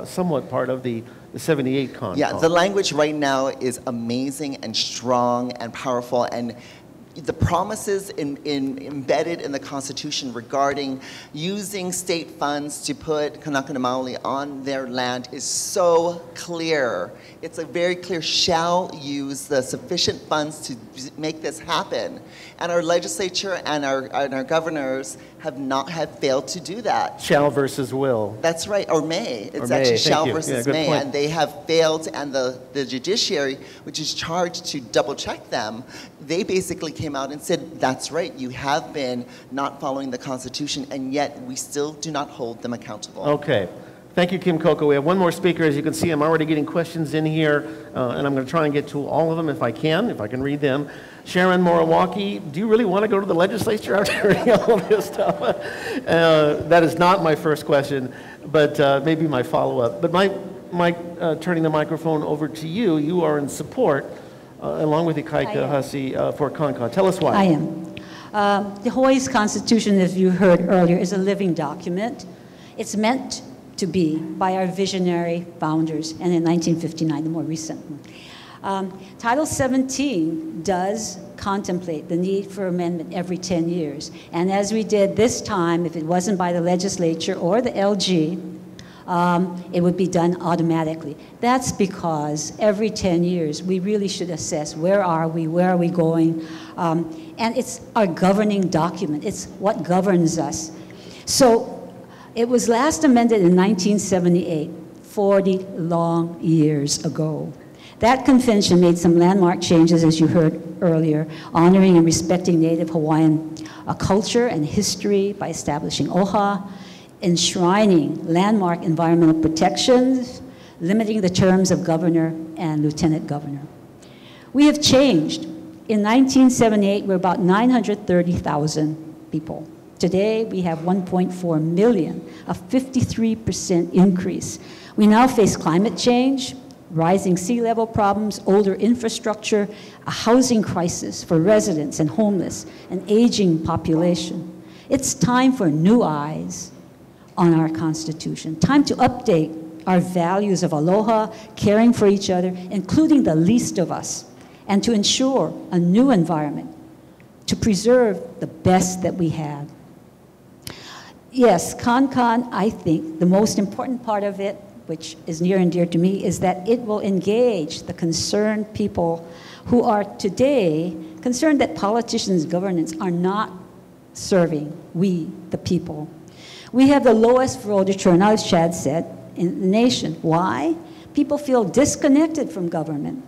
somewhat part of the 78 CON. Yeah, the language right now is amazing and strong and powerful, and the promises embedded in the Constitution regarding using state funds to put Kanaka Maoli on their land is so clear. It's a very clear, shall use the sufficient funds to make this happen. And our legislature and our governors have failed to do that. Shall versus will. That's right, or may. It's or actually may. shall Thank versus may. And they have failed, and the judiciary, which is charged to double check them, they basically came came out and said, that's right, you have been not following the Constitution, and yet we still do not hold them accountable. Okay. Thank you, Kim Coco. We have one more speaker. As you can see, I'm already getting questions in here, and I'm going to try and get to all of them if I can read them. Sharon Moriwaki, do you really want to go to the legislature after reading all this stuff? That is not my first question, but maybe my follow-up. But turning the microphone over to you, you are in support, along with Ikaika Hussey, for CONCON. Tell us why. I am. The Hawaii's Constitution, as you heard earlier, is a living document. It's meant to be by our visionary founders, and in 1959, the more recent one. Title 17 does contemplate the need for amendment every 10 years. And as we did this time, if it wasn't by the legislature or the LG, it would be done automatically. That's because every 10 years, we really should assess where are we going, and it's our governing document. It's what governs us. So it was last amended in 1978, 40 long years ago. That convention made some landmark changes, as you heard earlier, honoring and respecting Native Hawaiian culture and history by establishing OHA, enshrining landmark environmental protections, limiting the terms of governor and lieutenant governor. We have changed. In 1978, we're about 930,000 people. Today, we have 1.4 million, a 53% increase. We now face climate change, rising sea level problems, older infrastructure, a housing crisis for residents and homeless, an aging population. It's time for new eyes on our Constitution, time to update our values of aloha, caring for each other, including the least of us, and to ensure a new environment, to preserve the best that we have. Yes, CONCON, I think, the most important part of it, which is near and dear to me, is that it will engage the concerned people who are today concerned that politicians' governance are not serving we, the people. We have the lowest voter turnout, as Chad said, in the nation. Why? People feel disconnected from government.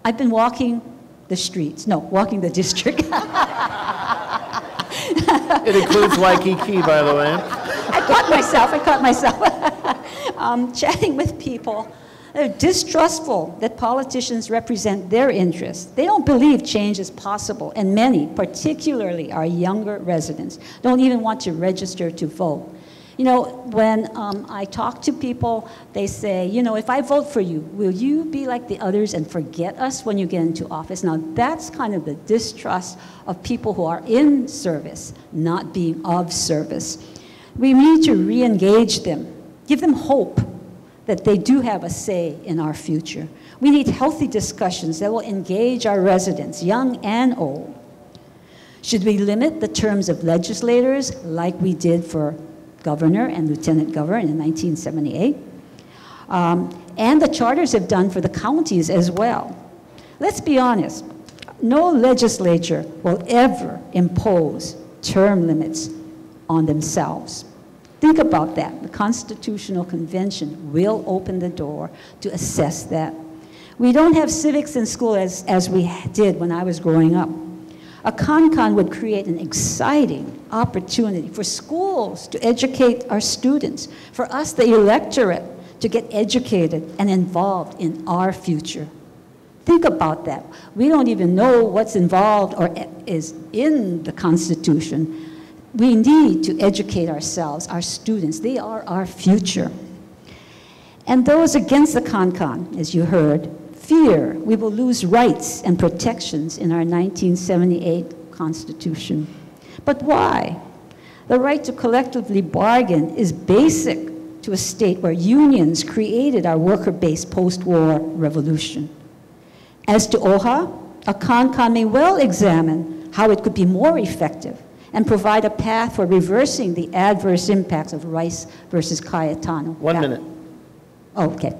I've been walking the streets, walking the district. It includes Waikiki, by the way. I caught myself. Chatting with people. They're distrustful that politicians represent their interests. They don't believe change is possible, and many, particularly our younger residents, don't even want to register to vote. You know, when I talk to people, they say, you know, if I vote for you, will you be like the others and forget us when you get into office? Now, that's kind of the distrust of people who are in service, not being of service. We need to re-engage them, give them hope that they do have a say in our future. We need healthy discussions that will engage our residents, young and old. Should we limit the terms of legislators like we did for governor and lieutenant governor in 1978? And the charters have done for the counties as well. Let's be honest, no legislature will ever impose term limits on themselves. Think about that. The Constitutional Convention will open the door to assess that. We don't have civics in school as we did when I was growing up. A CONCON would create an exciting opportunity for schools to educate our students, for us, the electorate, to get educated and involved in our future. Think about that. We don't even know what's involved or is in the Constitution. We need to educate ourselves, our students. They are our future. And those against the CONCON, as you heard, fear we will lose rights and protections in our 1978 Constitution. But why? The right to collectively bargain is basic to a state where unions created our worker-based post-war revolution. As to OHA, a CONCON may well examine how it could be more effective and provide a path for reversing the adverse impacts of Rice versus Cayetano. 1 minute. Okay.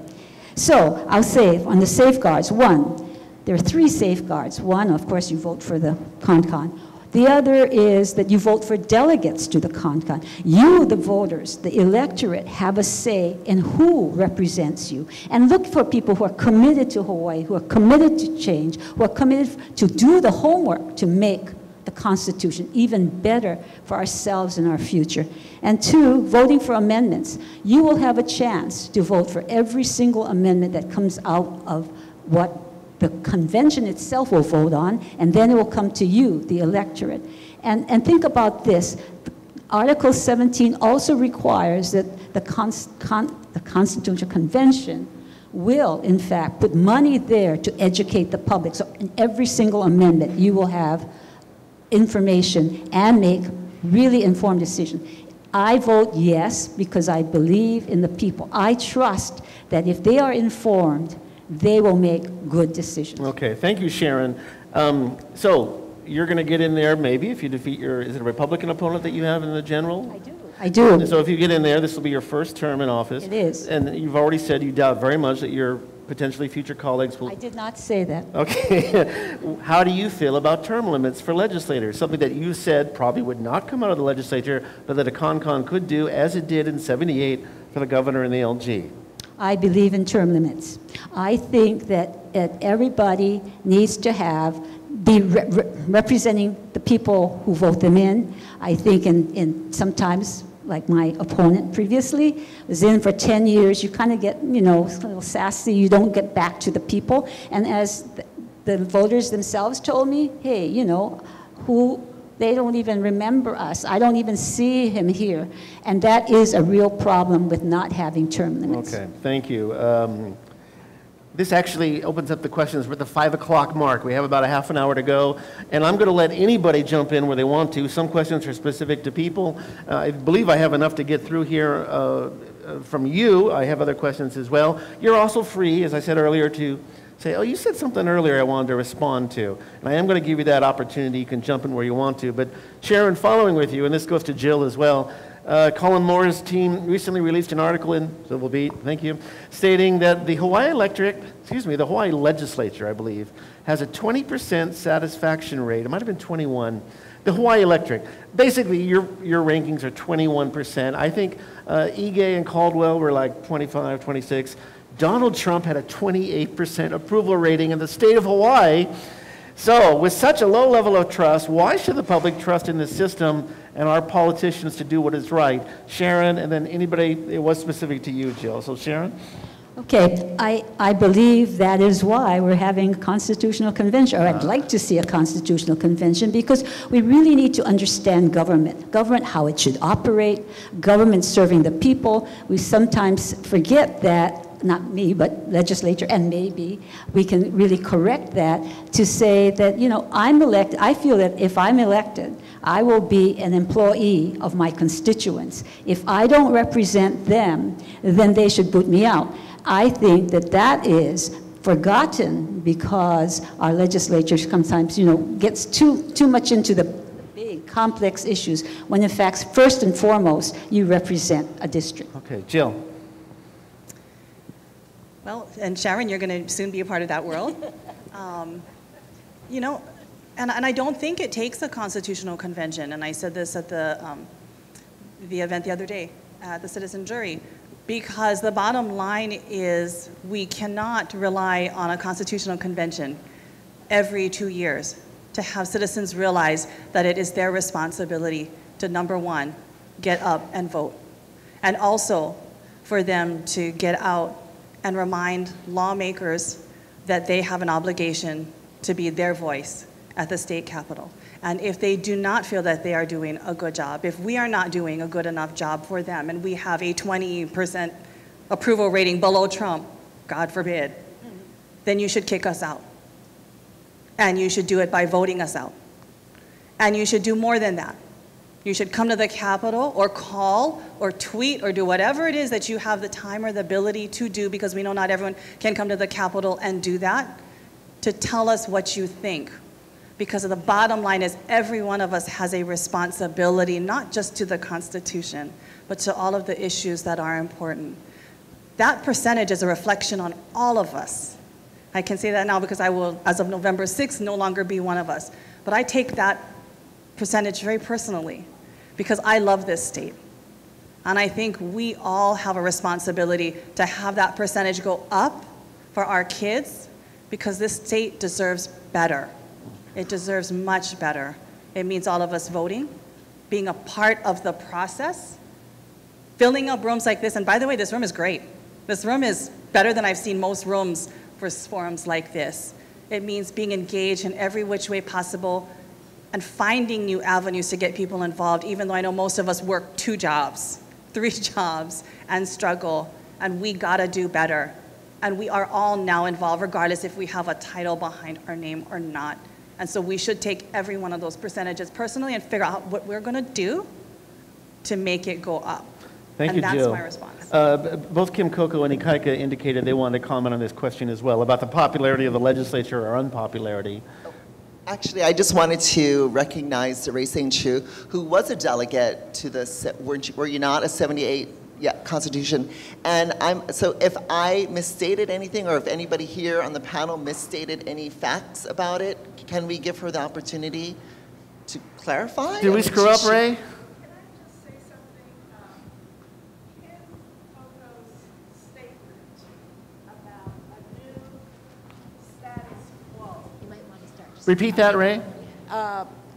So I'll say on the safeguards, one, there are 3 safeguards. One, of course, you vote for the CONCON. The other is that you vote for delegates to the CONCON. You, the voters, the electorate, have a say in who represents you. And look for people who are committed to Hawaii, who are committed to change, who are committed to do the homework to make the Constitution even better for ourselves and our future. And two, voting for amendments. You will have a chance to vote for every single amendment that comes out of what the convention itself will vote on, and then it will come to you, the electorate. And think about this. Article 17 also requires that the Constitutional Convention will, in fact, put money there to educate the public. So in every single amendment, you will have information and make really informed decisions. I vote yes because I believe in the people. I trust that if they are informed, they will make good decisions. Okay, thank you, Sharon. So you're going to get in there maybe if you defeat your, is it a Republican opponent that you have in the general? I do. I do. So if you get in there, this will be your first term in office. It is. And you've already said you doubt very much that your potentially future colleagues will... I did not say that. Okay. How do you feel about term limits for legislators? Something that you said probably would not come out of the legislature, but that a CONCON could do, as it did in '78 for the governor and the LG. I believe in term limits. I think that everybody needs to be representing the people who vote them in. I think in sometimes, like my opponent previously, was in for 10 years, you kind of get, you know, a little sassy, you don't get back to the people. And as the voters themselves told me, hey, you know, they don't even remember us. I don't even see him here. And that is a real problem with not having term limits. Okay, thank you. This actually opens up the questions. We're at the 5 o'clock mark. We have about a half an hour to go. And I'm going to let anybody jump in where they want to. Some questions are specific to people. I believe I have enough to get through here from you. I have other questions as well. You're also free, as I said earlier, to say, oh, you said something earlier I wanted to respond to. And I am going to give you that opportunity. You can jump in where you want to. But Sharon, following with you, and this goes to Jill as well, Colin Moore's team recently released an article in Civil Beat, thank you, stating that the Hawaii legislature, I believe, has a 20% satisfaction rate. It might have been 21. The Hawaii Electric. Basically, your rankings are 21%. I think Ige and Caldwell were like 25, 26. Donald Trump had a 28% approval rating in the state of Hawaii. So with such a low level of trust, why should the public trust in the system and our politicians to do what is right? Sharon, and then anybody, it was specific to you, Jill. So Sharon? Okay, I believe that is why we're having a constitutional convention, or I'd like to see a constitutional convention, because we really need to understand government, how it should operate, government serving the people. We sometimes forget that, not me, but legislature, and maybe we can really correct that to say that, you know, I'm elected, I feel that if I'm elected, I will be an employee of my constituents. If I don't represent them, then they should boot me out. I think that that is forgotten because our legislature sometimes, you know, gets too much into the big, complex issues, when in fact, first and foremost, you represent a district. Okay, Jill. Well, and Sharon, you're going to soon be a part of that world. You know, and I don't think it takes a constitutional convention, and I said this at the event the other day at the citizen jury, because the bottom line is we cannot rely on a constitutional convention every 2 years to have citizens realize that it is their responsibility to, number one, get up and vote, and also for them to get out and remind lawmakers that they have an obligation to be their voice at the state capitol. And if they do not feel that they are doing a good job, if we are not doing a good enough job for them, and we have a 20% approval rating below Trump, God forbid, then you should kick us out. And you should do it by voting us out. And you should do more than that. You should come to the Capitol or call or tweet or do whatever it is that you have the time or the ability to do, because we know not everyone can come to the Capitol and do that, to tell us what you think. Because the bottom line is every one of us has a responsibility, not just to the Constitution, but to all of the issues that are important. That percentage is a reflection on all of us. I can say that now because I will, as of November 6th, no longer be one of us. But I take that percentage very personally because I love this state. And I think we all have a responsibility to have that percentage go up for our kids because this state deserves better. It deserves much better. It means all of us voting, being a part of the process, filling up rooms like this. And by the way, this room is great. This room is better than I've seen most rooms for forums like this. It means being engaged in every which way possible and finding new avenues to get people involved, even though I know most of us work 2 jobs, 3 jobs, and struggle, and we gotta do better. And we are all now involved, regardless if we have a title behind our name or not. And so we should take every one of those percentages personally and figure out what we're gonna do to make it go up. Thank you, Jill. And that's my response. Both Kim, Coco, and Ikaika indicated they wanted to comment on this question as well, about the popularity of the legislature or unpopularity. Actually, I just wanted to recognize Ray St. Chu, who was a delegate to the, were you not, a 78 Constitution? And so if I misstated anything, or if anybody here on the panel misstated any facts about it, can we give her the opportunity to clarify? Did we screw up, Ray? Repeat that, Ray.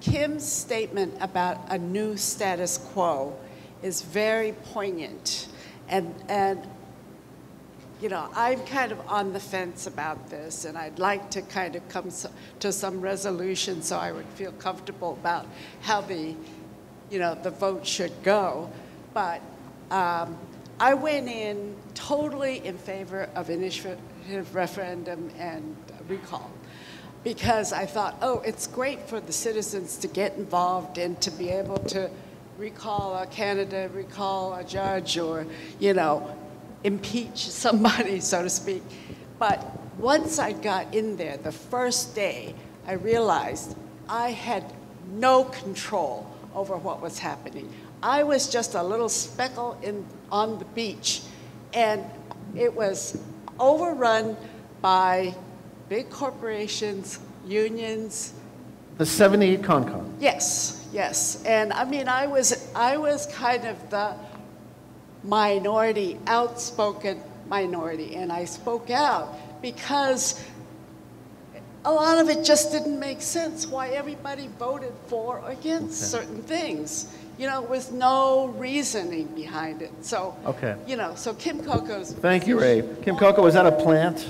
Kim's statement about a new status quo is very poignant. And you know, I'm kind of on the fence about this, and I'd like to kind of come to some resolution so I would feel comfortable about how the vote should go. But I went in totally in favor of initiative referendum and recall, because I thought, oh, it's great for the citizens to get involved and to be able to recall a candidate, recall a judge, or, you know, impeach somebody, so to speak. But once I got in there, the first day, I realized I had no control over what was happening. I was just a little speckle on the beach, and it was overrun by big corporations, unions. The 78 Con-Con. Yes, yes. And I mean, I was kind of the minority, outspoken minority, and I spoke out because a lot of it just didn't make sense why everybody voted for or against certain things, you know, with no reasoning behind it. So, you know, so Kim Coco's... Thank you, Ray. Kim Coco, was that a plant?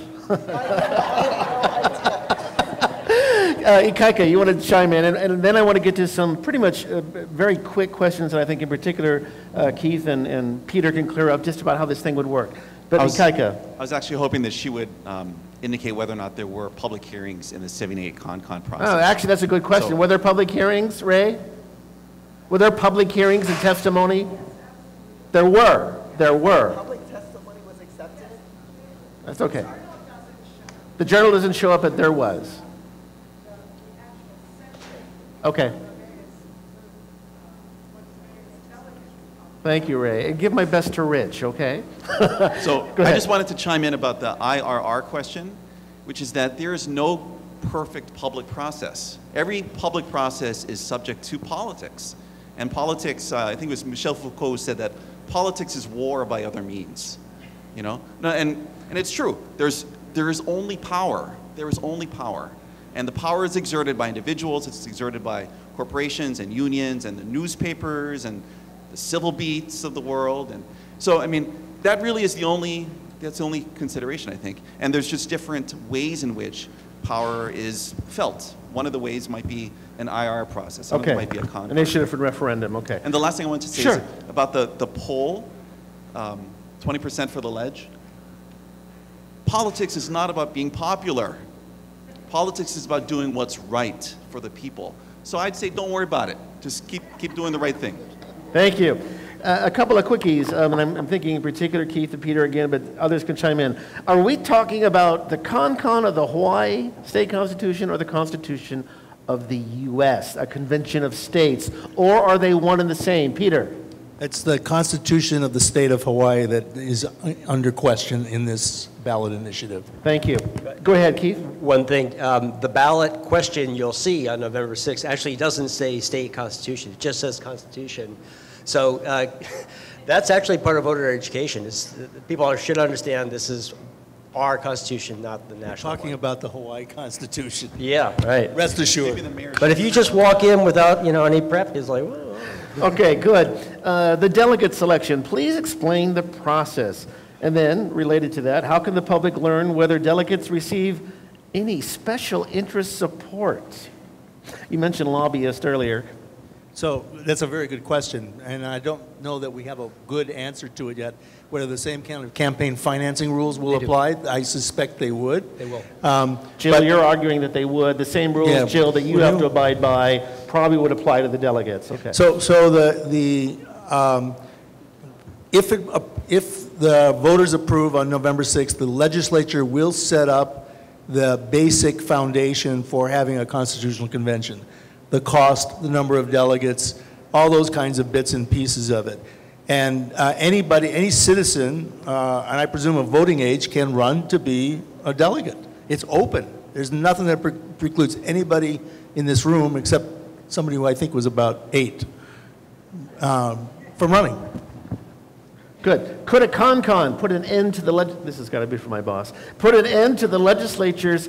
Ikaika, you want to chime in, and then I want to get to some pretty much very quick questions that I think in particular Keith and Peter can clear up just about how this thing would work. But Ikaika. I was actually hoping that she would indicate whether or not there were public hearings in the 78 Con-Con process. Oh, actually, that's a good question. Were there public hearings, Ray? Were there public hearings and testimony? There were. There were. Public testimony was accepted? That's okay. The journal doesn't show up, but there was. Okay. Thank you, Ray. And give my best to Rich, okay? So I just wanted to chime in about the IRR question, which is that there is no perfect public process. Every public process is subject to politics. And politics, I think it was Michel Foucault who said that politics is war by other means. You know? And it's true. There is only power. There is only power. And the power is exerted by individuals, it's exerted by corporations and unions and the newspapers and the civil beats of the world. And so, I mean, that really is that's the only consideration, I think. And there's just different ways in which power is felt. One of the ways might be an IR process. Another might be a Con-Con. Initiative for referendum, okay. And the last thing I want to say is about the poll, 20% for the ledge. Politics is not about being popular. Politics is about doing what's right for the people. So I'd say don't worry about it. Just keep doing the right thing. Thank you. A couple of quickies, and I'm thinking in particular Keith and Peter again, but others can chime in. Are we talking about the Con-Con of the Hawaii State Constitution or the Constitution of the U.S., a convention of states, or are they one and the same? Peter? It's the Constitution of the state of Hawaii that is under question in this ballot initiative. Thank you. Go ahead, Keith. One thing, the ballot question you'll see on November 6th actually doesn't say state constitution, it just says constitution. So that's actually part of voter education. People should understand this is our constitution, not the national Talking one. about the Hawaii Constitution. Yeah, right. Rest assured. But if you just walk in without, any prep, it's like, whoa. Okay, good. The delegate selection, please explain the process. And then, related to that, how can the public learn whether delegates receive any special interest support? You mentioned lobbyist earlier. So that's a very good question, and I don't know that we have a good answer to it yet. Whether the same kind of campaign financing rules will apply, I suspect they would. They will. Jill, you're arguing that they would. The same rules, Yeah. Jill, that you have to abide by probably would apply to the delegates. Okay. So if the voters approve on November 6th, the legislature will set up the basic foundation for having a constitutional convention. The cost, the number of delegates, all those kinds of bits and pieces of it. And any citizen, and I presume of voting age, can run to be a delegate. It's open. There's nothing that precludes anybody in this room, except somebody who I think was about 8, from running. Good. Could a con put an end to the this has got to be for my boss. Put an end to the legislature's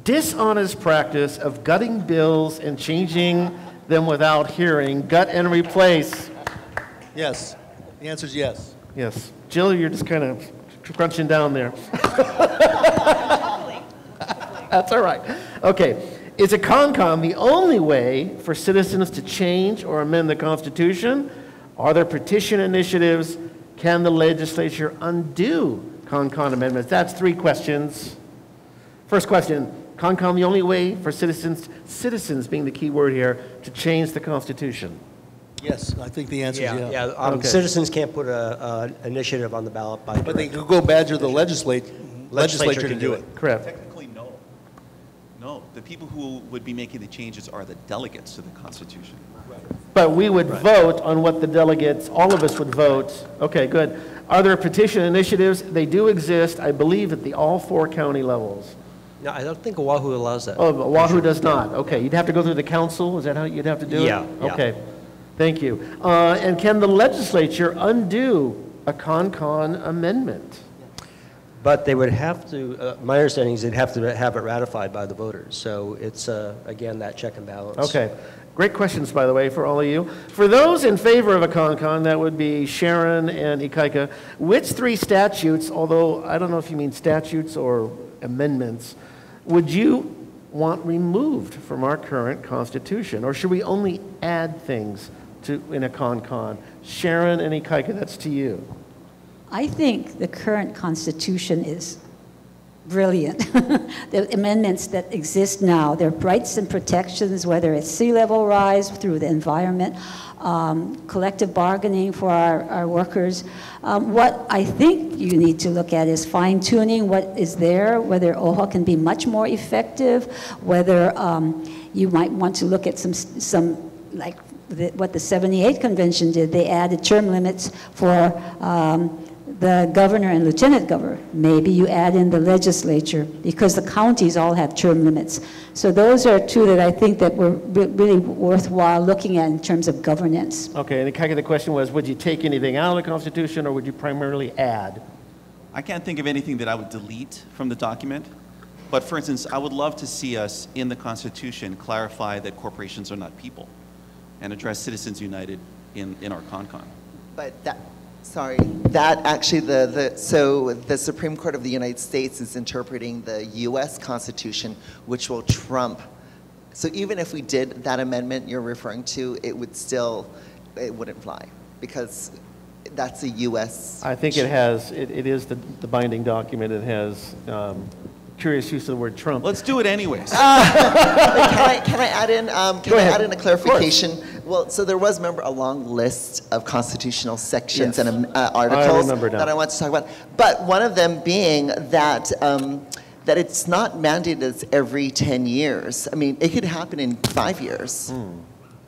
dishonest practice of gutting bills and changing them without hearing, gut and replace? Yes. The answer is yes. Yes. Jill, you're just kind of crunching down there. That's all right. Okay. Is a con the only way for citizens to change or amend the Constitution? Are there petition initiatives? Can the legislature undo con amendments? That's 3 questions. First question, con the only way for citizens being the key word here, to change the Constitution? Yes, I think the answer is yes. Okay. Citizens can't put an initiative on the ballot by But they could go badger the legislature to do it. Correct. Technically, no. No, the people who would be making the changes are the delegates to the Constitution. But we would vote on what the delegates, all of us would vote. Okay, good. Are there petition initiatives? They do exist, I believe, at all 4 county levels. No, I don't think Oahu allows that. Oh, Oahu does not. Okay, you'd have to go through the council. Is that how you'd have to do it? Yeah. Okay, thank you. And can the legislature undo a con amendment? But they would have to, my understanding is they'd have to have it ratified by the voters. So it's, again, that check and balance. Okay. Great questions, by the way, for all of you. For those in favor of a con, that would be Sharon and Ikaika. Which 3 statutes, although I don't know if you mean statutes or amendments, would you want removed from our current Constitution? Or should we only add things in a con? Sharon and Ikaika, that's to you. I think the current Constitution is brilliant. The amendments that exist now, their rights and protections, whether it's sea level rise through the environment, collective bargaining for our workers. What I think you need to look at is fine-tuning what is there, whether OHA can be much more effective, whether you might want to look at some like what the 78 convention did. They added term limits for the governor and lieutenant governor. Maybe you add in the legislature, because the counties all have term limits. So those are 2 that I think that were really worthwhile looking at in terms of governance. Okay, and the question was, would you take anything out of the Constitution, or would you primarily add? I can't think of anything that I would delete from the document. But for instance, I would love to see us in the Constitution clarify that corporations are not people and address Citizens United in our con. But that actually, so the Supreme Court of the United States is interpreting the U.S. Constitution, which will trump. So even if we did that amendment you're referring to, it wouldn't fly, because that's a U.S. I think it is the binding document. It has curious use of the word Trump. Let's do it anyways. Can I add in? Can I add in a clarification? Well, so there was, remember, a long list of constitutional sections and articles that I want to talk about. But one of them being that that it's not mandated as every 10 years. I mean, it could happen in 5 years.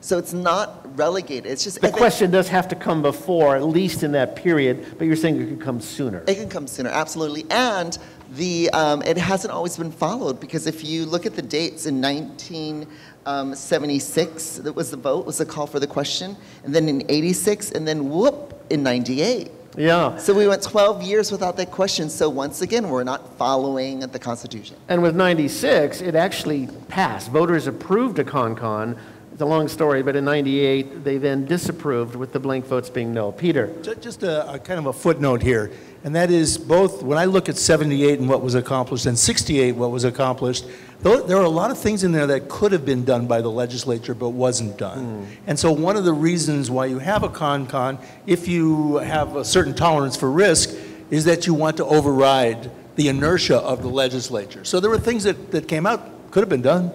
So it's not relegated. It's just The question does have to come before, at least in that period, but you're saying it could come sooner. It can come sooner, absolutely. And it hasn't always been followed, because if you look at the dates, in 1976, that was the vote, was the call for the question, and then in 86, and then whoop, in 98. Yeah. So we went 12 years without that question. So once again, we're not following the Constitution. And with 96, it actually passed. Voters approved a con-con. It's a long story, but in 98, they then disapproved, with the blank votes being no. Peter. Just a kind of a footnote here, and that is both, when I look at 78 and what was accomplished, and 68 what was accomplished, there are a lot of things in there that could have been done by the legislature but wasn't done. And so one of the reasons why you have a con-con, if you have a certain tolerance for risk, is that you want to override the inertia of the legislature. So there were things that came out, could have been done.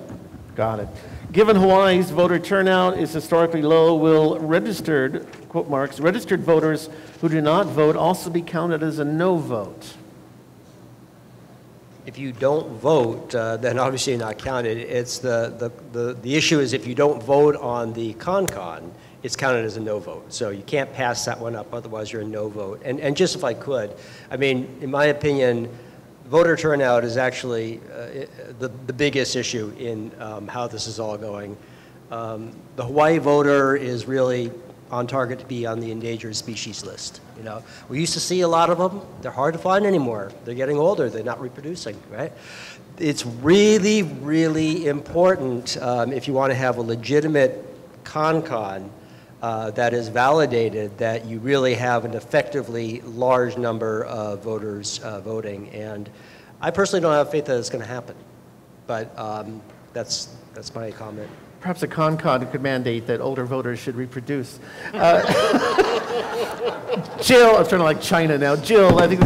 Got it. Given Hawaii's voter turnout is historically low, will registered, quote marks, registered voters who do not vote also be counted as a no vote? If you don't vote, then obviously you're not counted. It's the issue is if you don't vote on the con-con, it's counted as a no vote. So you can't pass that one up, otherwise you're a no vote. And just if I could, I mean, in my opinion, voter turnout is actually the biggest issue in how this is all going. The Hawaii voter is really on target to be on the endangered species list. You know, we used to see a lot of them. They're hard to find anymore. They're getting older. They're not reproducing, right? It's really, really important if you want to have a legitimate con-con that is validated, that you really have an effectively large number of voters voting. And I personally don't have faith that it's going to happen, but that's my comment. Perhaps a con-con could mandate that older voters should reproduce. Jill, I'm trying to like China now. Jill, I think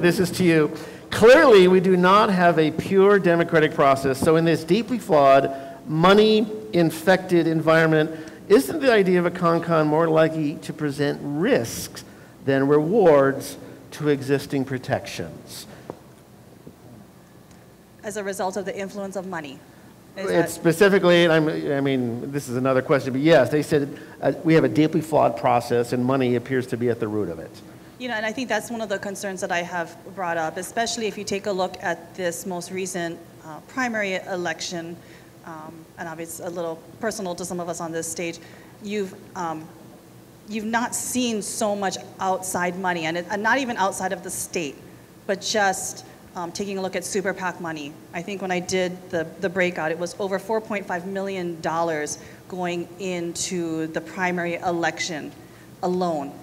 this is to you. Clearly, we do not have a pure democratic process. So in this deeply flawed, money-infected environment, isn't the idea of a con-con more likely to present risks than rewards to existing protections? As a result of the influence of money. It's specifically, and I mean, this is another question, but yes, they said we have a deeply flawed process and money appears to be at the root of it. You know, and I think that's one of the concerns that I have brought up, especially if you take a look at this most recent primary election, and obviously a little personal to some of us on this stage. You've not seen so much outside money, and not even outside of the state, but just taking a look at super PAC money. I think when I did the breakout, it was over $4.5 million going into the primary election alone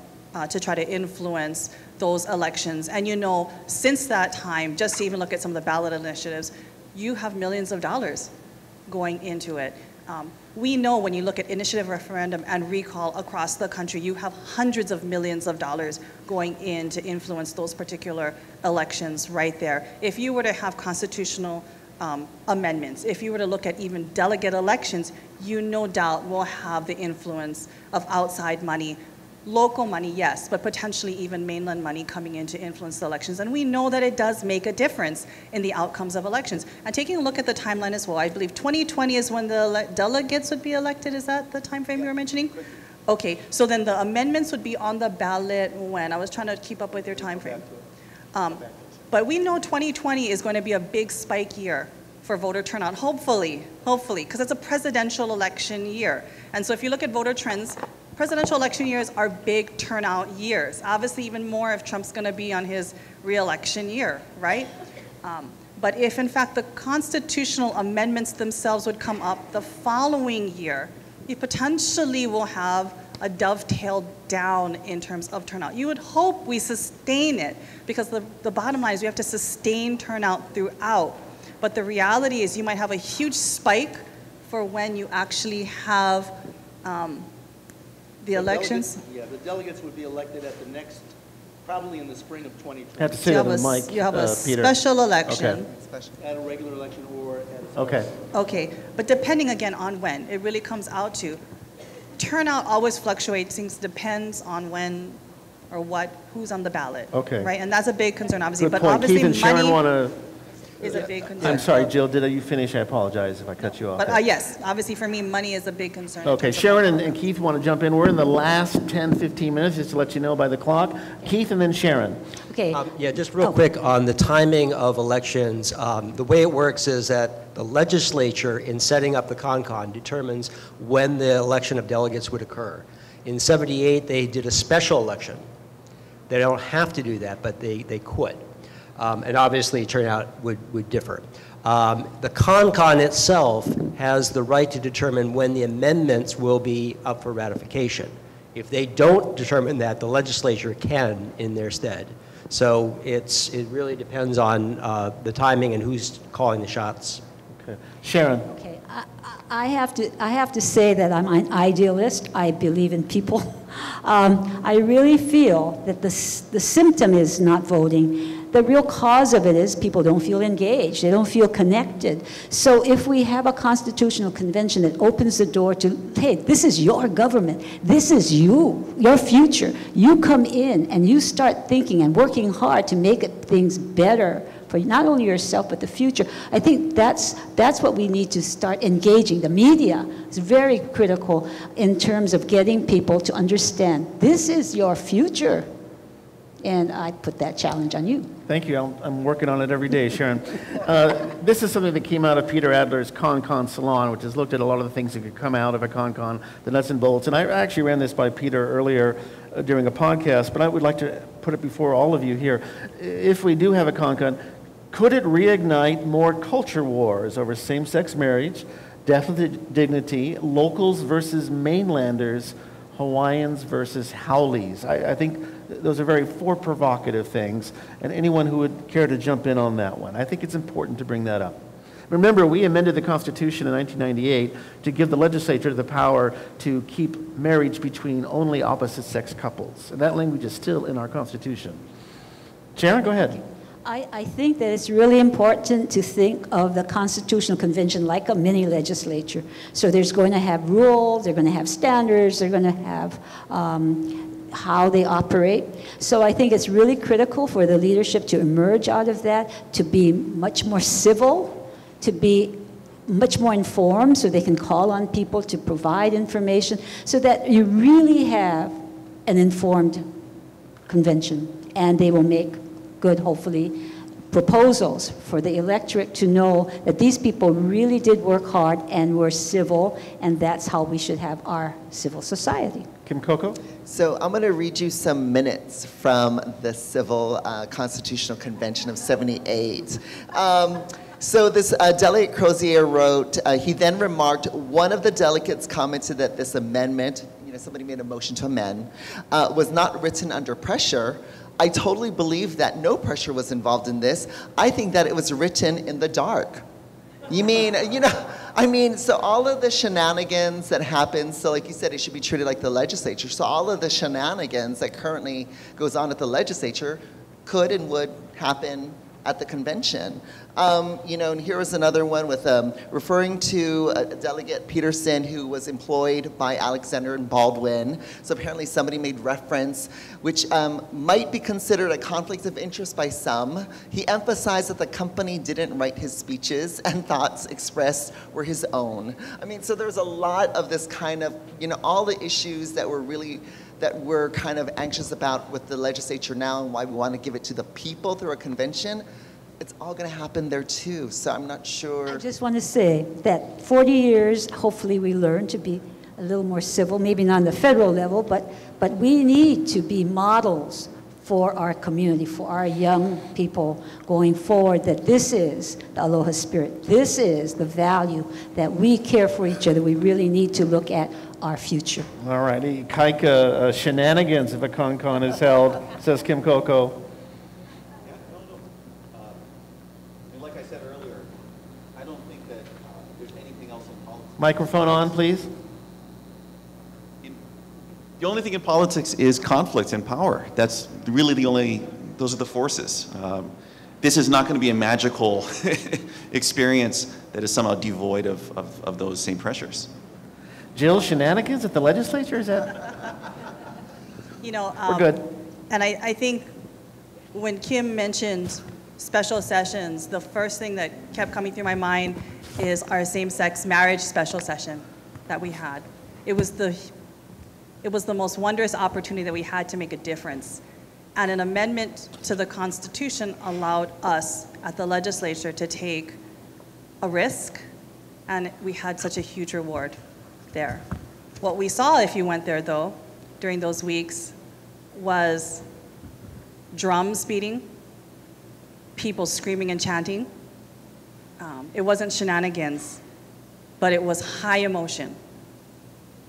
to try to influence those elections. And you know, since that time, just to even look at some of the ballot initiatives, you have millions of dollars going into it. We know when you look at initiative, referendum, and recall across the country, you have hundreds of millions of dollars going in to influence those particular elections right there. If you were to have constitutional amendments, if you were to look at even delegate elections, you no doubt will have the influence of outside money. Local money, yes, but potentially even mainland money coming in to influence the elections. And we know that it does make a difference in the outcomes of elections. And taking a look at the timeline as well, I believe 2020 is when the delegates would be elected. Is that the time frame you were mentioning? Okay, so then the amendments would be on the ballot when? I was trying to keep up with your time frame. But we know 2020 is going to be a big spike year for voter turnout, hopefully, because it's a presidential election year. And so if you look at voter trends, presidential election years are big turnout years. Obviously, even more if Trump's going to be on his re-election year, right? But if, in fact, the constitutional amendments themselves would come up the following year, you potentially will have a dovetail down in terms of turnout. You would hope we sustain it, because the bottom line is we have to sustain turnout throughout. But the reality is you might have a huge spike for when you actually have the elections. The delegates would be elected at the next, probably in the spring of 2020. You have to say that on the mic, You have a Peter. special election. Okay. At a regular election or at a Okay. Okay, but depending again on when, it really comes out to, turnout always fluctuates, things depends on when or what, who's on the ballot. Okay. Right, and that's a big concern, obviously. Good But point. obviously Keith and Sharon money, want to is a big concern. I'm sorry, Jill, did you finish? I apologize if I cut you off. But yes, obviously for me, money is a big concern. Okay, Sharon and Keith want to jump in. We're in the last 10, 15 minutes, just to let you know by the clock. Keith and then Sharon. Okay. Yeah, just real quick on the timing of elections. The way it works is that the legislature, in setting up the CONCON, determines when the election of delegates would occur. In '78, they did a special election. They don't have to do that, but they could. And obviously, turnout would differ. The CONCON itself has the right to determine when the amendments will be up for ratification. If they don't determine that, the legislature can in their stead. So it really depends on the timing and who's calling the shots. Okay. Sharon. Okay, I have to say that I'm an idealist. I believe in people. I really feel that the symptom is not voting. The real cause of it is people don't feel engaged. They don't feel connected. So if we have a constitutional convention that opens the door to, hey, this is your government. This is you, your future. You come in and you start thinking and working hard to make things better for not only yourself, but the future. I think that's what we need to start engaging. The media is very critical in terms of getting people to understand this is your future. And I put that challenge on you. Thank you. I'm working on it every day, Sharon. This is something that came out of Peter Adler's CONCON Salon, which has looked at a lot of the things that could come out of a CONCON, the nuts and bolts. And I actually ran this by Peter earlier during a podcast, but I would like to put it before all of you here. If we do have a CONCON, could it reignite more culture wars over same-sex marriage, death with dignity, locals versus mainlanders, Hawaiians versus Howleys? I think those are very four provocative things, and anyone who would care to jump in on that one. I think it's important to bring that up. Remember, we amended the Constitution in 1998 to give the legislature the power to keep marriage between only opposite-sex couples, and that language is still in our Constitution. Sharon, go ahead. I think that it's really important to think of the Constitutional Convention like a mini legislature. So there's going to have rules, they're going to have standards, they're going to have how they operate. So I think it's really critical for the leadership to emerge out of that, to be much more civil, to be much more informed so they can call on people to provide information so that you really have an informed convention and they will make good, hopefully, proposals for the electorate to know that these people really did work hard and were civil, and that's how we should have our civil society. Kim Coco? So I'm going to read you some minutes from the Civil Constitutional Convention of '78. So this delegate Crozier wrote, he then remarked, one of the delegates commented that this amendment, somebody made a motion to amend, was not written under pressure. I totally believe that no pressure was involved in this. I think that it was written in the dark. You mean, so all of the shenanigans that happen, so like you said, it should be treated like the legislature. So all of the shenanigans that currently goes on at the legislature could and would happen at the convention. And here was another one with referring to Delegate Peterson, who was employed by Alexander and Baldwin. So apparently somebody made reference, which might be considered a conflict of interest by some. He emphasized that the company didn't write his speeches and thoughts expressed were his own. So there's a lot of this kind of, all the issues that we're kind of anxious about with the legislature now and why we want to give it to the people through a convention. It's all going to happen there too, so I'm not sure. I just want to say that 40 years, hopefully we learn to be a little more civil, maybe not on the federal level, but we need to be models for our community, for our young people going forward, that this is the aloha spirit. This is the value that we care for each other. We really need to look at our future. All right, Ikaika, shenanigans if a CONCON is held, says Kim Coco. Like I said earlier, I don't think that there's anything else in politics. Microphone on, please. The only thing in politics is conflict and power. That's really those are the forces. This is not going to be a magical experience that is somehow devoid of those same pressures. Jill, shenanigans at the legislature, is that? We're good. And I think when Kim mentioned special sessions, the first thing that kept coming through my mind is our same-sex marriage special session that we had. It was the most wondrous opportunity that we had to make a difference. And an amendment to the Constitution allowed us at the legislature to take a risk, and we had such a huge reward there. What we saw, if you went there though, during those weeks, was drums beating, people screaming and chanting. It wasn't shenanigans, but it was high emotion,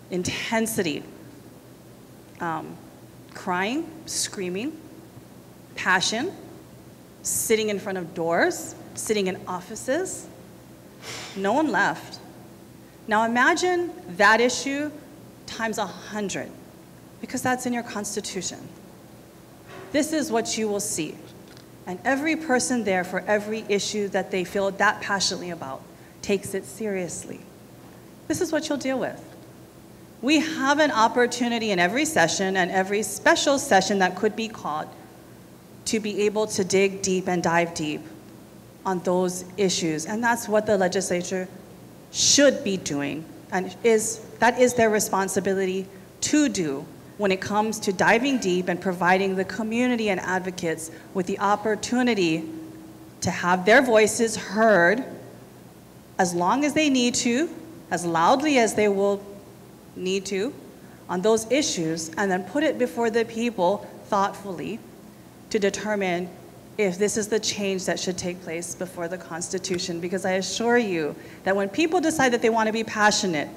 intensity, crying, screaming, passion, sitting in front of doors, sitting in offices. No one left. Now imagine that issue times 100, because that's in your Constitution. This is what you will see. And every person there, for every issue that they feel that passionately about, takes it seriously. This is what you'll deal with. We have an opportunity in every session and every special session that could be called to be able to dig deep and dive deep on those issues. And that's what the legislature should be doing, and that is their responsibility to do when it comes to diving deep and providing the community and advocates with the opportunity to have their voices heard as long as they need to, as loudly as they will need to, on those issues, and then put it before the people thoughtfully to determine if this is the change that should take place before the Constitution. Because I assure you that when people decide that they want to be passionate,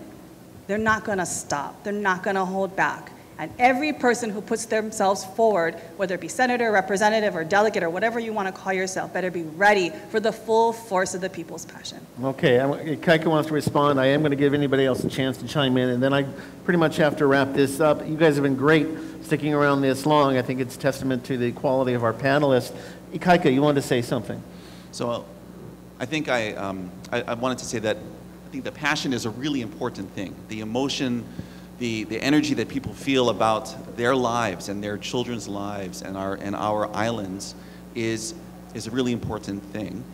they're not going to stop. They're not going to hold back. And every person who puts themselves forward, whether it be senator, representative, or delegate, or whatever you want to call yourself, better be ready for the full force of the people's passion. Okay, Ikaika wants to respond. I am going to give anybody else a chance to chime in, and then I pretty much have to wrap this up. You guys have been great sticking around this long. I think it's testament to the quality of our panelists. Ikaika, you wanted to say something? So I think I wanted to say that I think the passion is a really important thing. The emotion, the energy that people feel about their lives and their children's lives and our islands is a really important thing.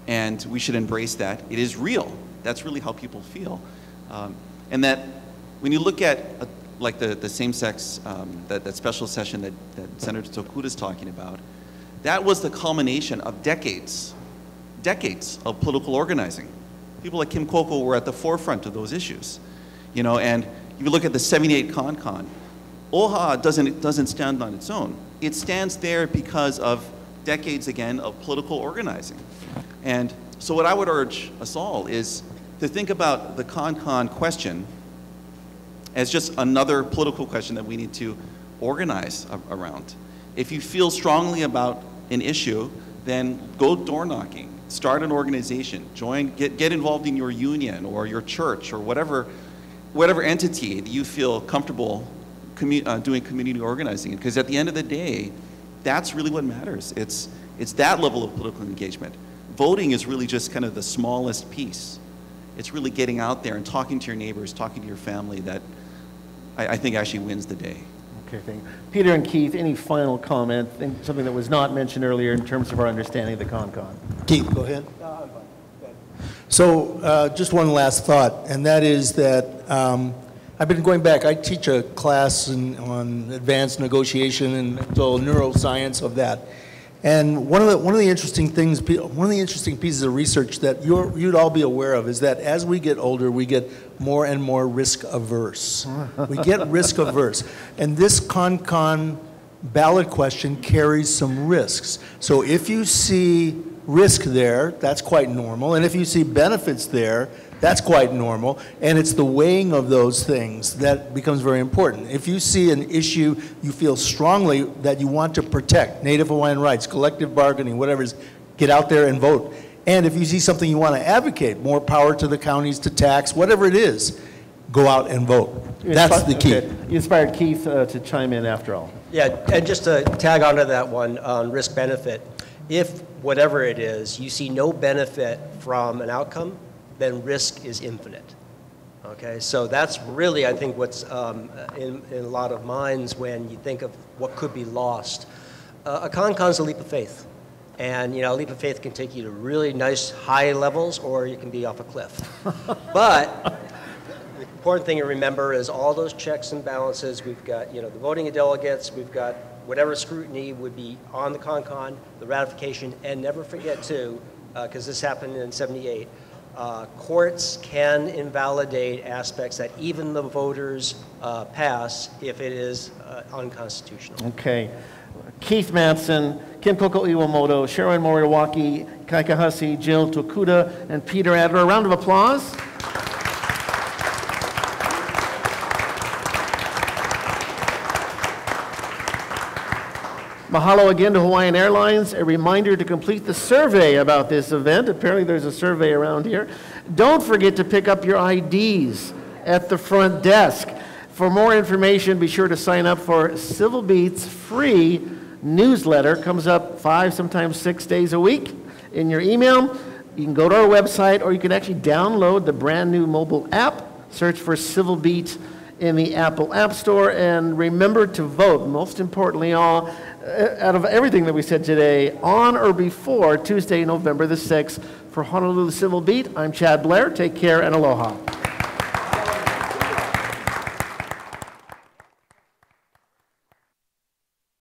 And we should embrace that. It is real. That's really how people feel. And that when you look at like the same-sex, that special session that Senator Tokuda is talking about, that was the culmination of decades of political organizing. People like Kim Coco were at the forefront of those issues. You know, and if you look at the 78 Con, OHA doesn't stand on its own. It stands there because of decades, again, of political organizing. And so what I would urge us all is to think about the Con question as just another political question that we need to organize around. If you feel strongly about an issue, then go door knocking, start an organization, get involved in your union or your church or whatever entity that you feel comfortable doing community organizing in. Because at the end of the day, that's really what matters. It's that level of political engagement. Voting is really just kind of the smallest piece. It's really getting out there and talking to your neighbors, talking to your family that I think actually wins the day. Okay, thank you. Peter and Keith, any final comment, something that was not mentioned earlier in terms of our understanding of the Con? Keith, go ahead. No, I'm fine. Go ahead. So just one last thought, and that is that I've been going back. I teach a class on advanced negotiation and neuroscience of that. And one of the interesting things, one of the interesting pieces of research that you'd all be aware of is that as we get older, we get more and more risk averse. We get risk averse. And this con ballot question carries some risks. So if you see risk there, that's quite normal. And if you see benefits there, that's quite normal. And it's the weighing of those things that becomes very important. If you see an issue you feel strongly that you want to protect, Native Hawaiian rights, collective bargaining, whatever it is, get out there and vote. And if you see something you want to advocate, more power to the counties to tax, whatever it is, go out and vote. That's the key. Okay. You inspired Keith to chime in after all. Yeah, and just to tag onto that one on risk benefit, if whatever it is, you see no benefit from an outcome, then risk is infinite. Okay, so that's really, I think, what's in a lot of minds when you think of what could be lost. A con's a leap of faith. And, you know, a leap of faith can take you to really nice high levels, or you can be off a cliff. But the important thing to remember is all those checks and balances. We've got, you know, the voting of delegates. We've got whatever scrutiny would be on the con, the ratification, and never forget too, because this happened in '78, courts can invalidate aspects that even the voters pass if it is unconstitutional. Okay. Keith Mattson, Kim Coco Iwamoto, Sharon Moriwaki, Ikaika Hussey, Jill Tokuda, and Peter Adler. A round of applause. Mahalo again to Hawaiian Airlines. A reminder to complete the survey about this event. Apparently there's a survey around here. Don't forget to pick up your IDs at the front desk. For more information, be sure to sign up for Civil Beat's free newsletter. Comes up 5, sometimes 6 days a week in your email. You can go to our website, or you can actually download the brand new mobile app. Search for Civil Beat in the Apple App Store, and remember to vote. Most importantly, all out of everything that we said today, on or before Tuesday, November the 6th, for Honolulu Civil Beat. I'm Chad Blair. Take care and aloha.